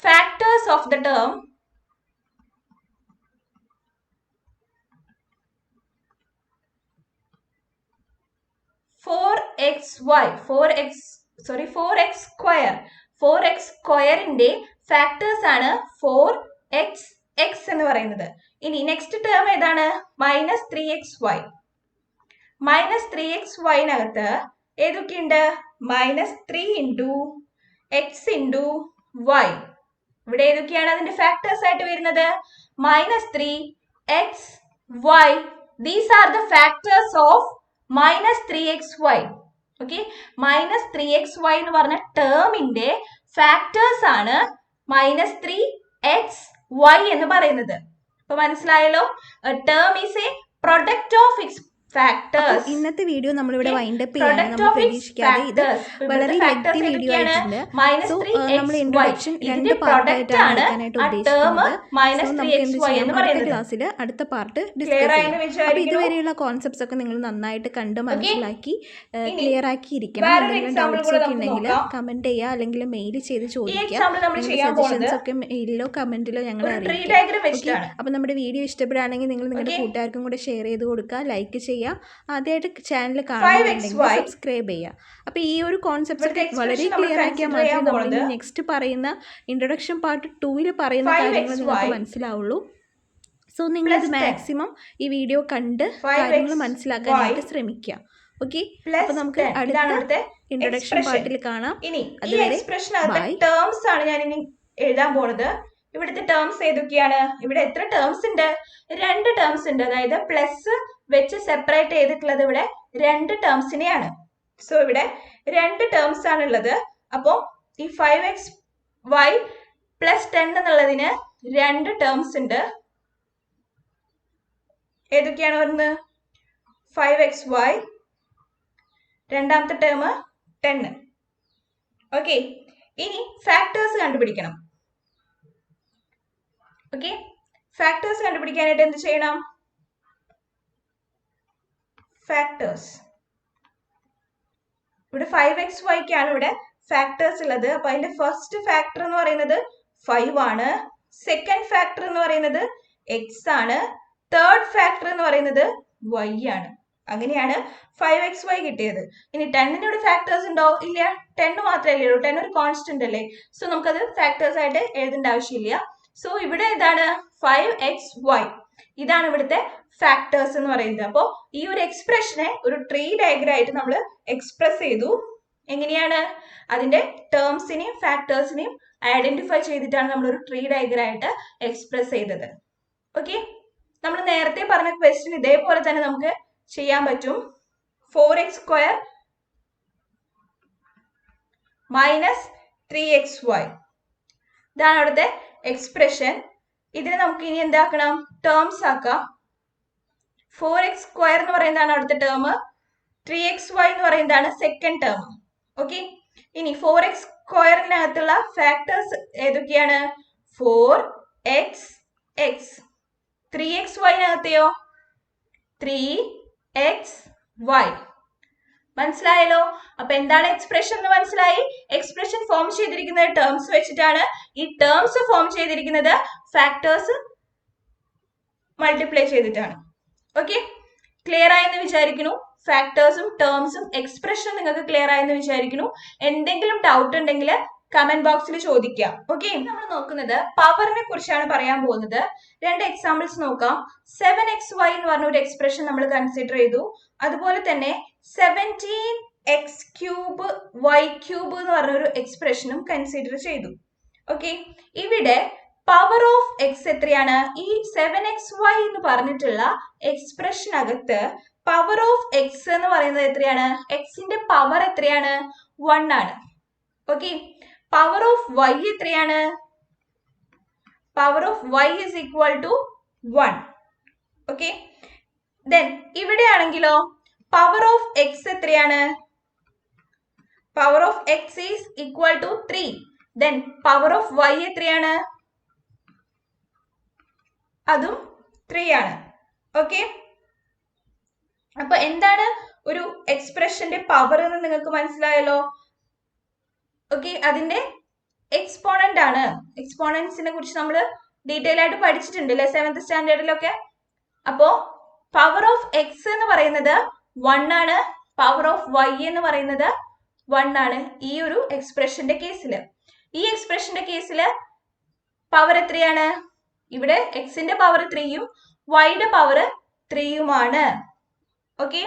factors of the term 4xy. 4x². 4x² ന്റെ factors ആണ് 4x x എന്ന് പറയുന്നത്. ഇനി next term ഏതാണ്? Minus 3xy. Minus 3xyനകത്ത് ഏതൊക്കെയുണ്ട്? Minus 3 into x into y. ഇവിടെ ഏതൊക്കെയാണ് അതിന്റെ ഫാക്ടേഴ്സ് ആയിട്ട് വരുന്നത്? Minus 3xy. These are the factors of minus 3xy. Okay, minus 3xy എന്ന് പറഞ്ഞ ടേമിന്റെ ഫാക്ടേഴ്സ് ആണ് മൈനസ് 3xy എന്ന് പറയുന്നത്. അപ്പൊ മനസ്സിലായല്ലോ? Term is A product of its factors. ഇന്നത്തെ വീഡിയോ നമ്മളിവിടെ വൈൻഡപ്പ് ചെയ്യാണ്. നമ്മൾ പ്രതീക്ഷിക്കാതെ ഇത് വളരെ ലെങ്തി വീഡിയോ ആയിട്ടുണ്ട്. സോ നമ്മൾ ഇൻട്രൊഡക്ഷൻ 2 പാർട്ടായിട്ടാണ് എടുക്കാനായിട്ട് ഉദ്ദേശിക്കുന്നത്. നമുക്ക് എന്ത് ചെയ്യാം, അടുത്ത ക്ലാസ്സിൽ അടുത്ത പാർട്ട് ഡിസ്കസ് ചെയ്യാം. അപ്പോൾ ഇതുവരെയുള്ള കോൺസെപ്റ്റ്സ് ഒക്കെ നിങ്ങൾ നന്നായിട്ട് കണ്ട് മനസ്സിലാക്കി ക്ലിയർ ആക്കി ഇരിക്കണം. എന്തെങ്കിലും ഡൗട്ട്സ് ഒക്കെ ഉണ്ടെങ്കിൽ കമന്റ് ചെയ്യുക, അല്ലെങ്കിൽ മെയിൽ ചെയ്ത് ചോദിക്കുക. സജഷൻസ് ഒക്കെ മെയിലിലോ കമന്റിലോ ഞങ്ങൾ അറിയിക്കുക. അപ്പോൾ നമ്മുടെ വീഡിയോ ഇഷ്ടപ്പെടുകയാണെങ്കിൽ നിങ്ങൾ നിങ്ങളുടെ കൂട്ടുകാർക്കും കൂടെ ഷെയർ ചെയ്ത് കൊടുക്കുക, ലൈക്ക് ചെയ്യുക. ആദ്യമായിട്ട് ചാനൽ കാണുന്നുണ്ടെങ്കിൽ സബ്സ്ക്രൈബ് ചെയ്യുക. അപ്പോൾ ഈ ഒരു കോൺസെപ്റ്റ് വളരെ ക്ലിയർ ആക്കിയാൽ മാത്രമേ നമ്മൾ നെക്സ്റ്റ് പറയുന്ന ഇൻട്രൊഡക്ഷൻ പാർട്ട് 2 പറയുന്ന കാര്യങ്ങൾ നിങ്ങൾക്ക് മനസ്സിലാവുള്ളൂ. സോ നിങ്ങളിത് മാക്സിമം ഈ വീഡിയോ കണ്ട് കാര്യങ്ങൾ മനസ്സിലാക്കാനായിട്ട് ശ്രമിക്കുക. ഓക്കെ, അപ്പോൾ നമുക്ക് അടുത്ത ഇൻട്രൊഡക്ഷൻ പാർട്ടിൽ കാണാം. അതുവരെ ബൈ. ടേംസ് ആണ് ഞാൻ ഇനി എഴുതാൻ പോണത്. ഇവിടുത്തെ ടേംസ് ഏതൊക്കെയാണ്? ഇവിടെ എത്ര ടേംസ് ഉണ്ട്? 2 ടേംസ് ഉണ്ട്. അതായത് പ്ലസ് വെച്ച് സെപ്പറേറ്റ് ചെയ്തിട്ടുള്ളത് ഇവിടെ 2 ടേംസിനെയാണ്. സോ ഇവിടെ രണ്ട് ടേംസ് ആണുള്ളത്. അപ്പോൾ ഈ 5xy പ്ലസ് 10 എന്നുള്ളതിന് രണ്ട് ടേംസ് ഉണ്ട്. ഏതൊക്കെയാണ് വരുന്നത്? 5xy, രണ്ടാമത്തെ ടേം 10. ഓക്കെ, ഇനി ഫാക്ടേഴ്സ് കണ്ടുപിടിക്കണം. ഓക്കെ, ഫാക്ടേഴ്സ് കണ്ടുപിടിക്കാനായിട്ട് എന്ത് ചെയ്യണം? ഫാക്ടേഴ്സ് ഇവിടെ 5xyക്കാണ് ഇവിടെ ഫാക്ടേഴ്സ് ഉള്ളത്. അപ്പൊ അതിന്റെ ഫസ്റ്റ് ഫാക്ടർ എന്ന് പറയുന്നത് 5 ആണ്. സെക്കൻഡ് ഫാക്ടർ എന്ന് പറയുന്നത് x ആണ്. തേർഡ് ഫാക്ടർ എന്ന് പറയുന്നത് y ആണ്. അങ്ങനെയാണ് 5xy കിട്ടിയത്. ഇനി 10ന്റെ ഇവിടെ ഫാക്ടേഴ്സ് ഉണ്ടോ? ഇല്ല, 10 മാത്രമല്ലേ ഉള്ളൂ. 10 ഒരു കോൺസ്റ്റന്റ് അല്ലേ. സോ നമുക്കത് ഫാക്ടേഴ്സ് ആയിട്ട് എഴുതേണ്ട ആവശ്യമില്ല. സോ ഇവിടെ ഇതാണ് 5xy, ഇതാണ് ഇവിടുത്തെ ഫാക്ടേഴ്സ് എന്ന് പറയുന്നത്. അപ്പോൾ ഈ ഒരു എക്സ്പ്രഷനെ ഒരു ട്രീ ഡയഗ്രം ആയിട്ട് നമ്മൾ എക്സ്പ്രസ് ചെയ്തു. എങ്ങനെയാണ്? അതിന്റെ ടേംസിനെയും ഫാക്ടേഴ്സിനെയും ഐഡന്റിഫൈ ചെയ്തിട്ടാണ് നമ്മൾ ഒരു ട്രീ ഡയഗ്രം ആയിട്ട് എക്സ്പ്രസ് ചെയ്തത്. ഓക്കെ, നമ്മൾ നേരത്തെ പറഞ്ഞ ക്വസ്റ്റ്യൻ ഇതേപോലെ തന്നെ നമുക്ക് ചെയ്യാൻ പറ്റും. 4x² മൈനസ് 3xy, ഇതാണ് അവിടുത്തെ എക്സ്പ്രഷൻ. ഇതിനെ നമുക്ക് ഇനി എന്താക്കണം? ടേംസ് ആക്കാം. 4x² എന്ന് പറയുന്നതാണ് അടുത്ത ടേം, 3xy എന്ന് പറയുന്നതാണ് സെക്കൻഡ് ടേം. ഓക്കെ, ഇനി 4x²-നകത്തുള്ള ഫാക്ടേഴ്സ് ഏതൊക്കെയാണ്? 4xx. 3xy-നകത്തെയോ? 3xy. മനസ്സിലായല്ലോ? അപ്പൊ എന്താണ് എക്സ്പ്രഷൻ എന്ന് മനസ്സിലായി. എക്സ്പ്രഷൻ ഫോം ചെയ്തിരിക്കുന്നത് ടേംസ് വെച്ചിട്ടാണ്. ഈ ടേംസ് ഫോം ചെയ്തിരിക്കുന്നത് ഫാക്ടേഴ്സ് മൾട്ടിപ്ലൈ ചെയ്തിട്ടാണ്. ഓക്കെ, ക്ലിയർ ആയെന്ന് വിചാരിക്കുന്നു. ഫാക്ടേഴ്സും ടേംസും എക്സ്പ്രഷനും നിങ്ങൾക്ക് ക്ലിയർ ആയെന്ന് വിചാരിക്കുന്നു. എന്തെങ്കിലും ഡൗട്ട് ഉണ്ടെങ്കിൽ കമന്റ് ബോക്സിൽ ചോദിക്കാം. ഓക്കെ, നമ്മൾ നോക്കുന്നത് പവറിനെ കുറിച്ചാണ് പറയാൻ പോകുന്നത്. രണ്ട് എക്സാമ്പിൾസ് നോക്കാം. 7xy എന്ന് പറഞ്ഞ ഒരു എക്സ്പ്രഷൻ നമ്മൾ കൺസിഡർ ചെയ്തു. അതുപോലെ തന്നെ 17x³ y³ എന്ന് പറഞ്ഞ ഒരു എക്സ്പ്രഷനും കൺസിഡർ ചെയ്തു. ഓക്കെ, ഇവിടെ പവർ ഓഫ് എക്സ് എത്രയാണ്? ഈ 7xy എന്ന് പറഞ്ഞിട്ടുള്ള എക്സ്പ്രഷനകത്ത് പവർ ഓഫ് എക്സ് എന്ന് പറയുന്നത് എത്രയാണ്? എക്സിന്റെ പവർ എത്രയാണ്? 1 ആണ്. ഓക്കെ, പവർ ഓഫ് y എത്രയാണ്? Power of y is equal to 1. Okay, then ഇവിടെ ആണെങ്കിലോ പവർ ഓഫ് എക്സ് എത്രയാണ്? Power of X is equal to 3. Then power of y എത്രയാണ്? അതും 3 ആണ്. ഓക്കെ, അപ്പൊ എന്താണ് ഒരു എക്സ്പ്രഷന്റെ പവർ എന്ന് നിങ്ങൾക്ക് മനസ്സിലായല്ലോ. ഓക്കെ, അതിന്റെ എക്സ്പോണന്റ് ആണ്. എക്സ്പോണൻസിനെ കുറിച്ച് നമ്മൾ ഡീറ്റെയിൽ ആയിട്ട് പഠിച്ചിട്ടുണ്ട് അല്ലെ 7th സ്റ്റാൻഡേർഡിലൊക്കെ. അപ്പോ പവർ ഓഫ് എക്സ് എന്ന് പറയുന്നത് 1 ആണ്. പവർ ഓഫ് y എന്ന് പറയുന്നത് 1 ആണ് ഈ ഒരു എക്സ്പ്രഷന്റെ കേസിൽ. ഈ എക്സ്പ്രഷന്റെ കേസിൽ പവർ എത്രയാണ്? ഇവിടെ എക്സിന്റെ പവർ 3യും വൈയുടെ പവർ 3യുമാണ്. ഓക്കെ,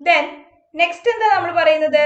ദെൻ നെക്സ്റ്റ് എന്താ നമ്മൾ പറയുന്നത്?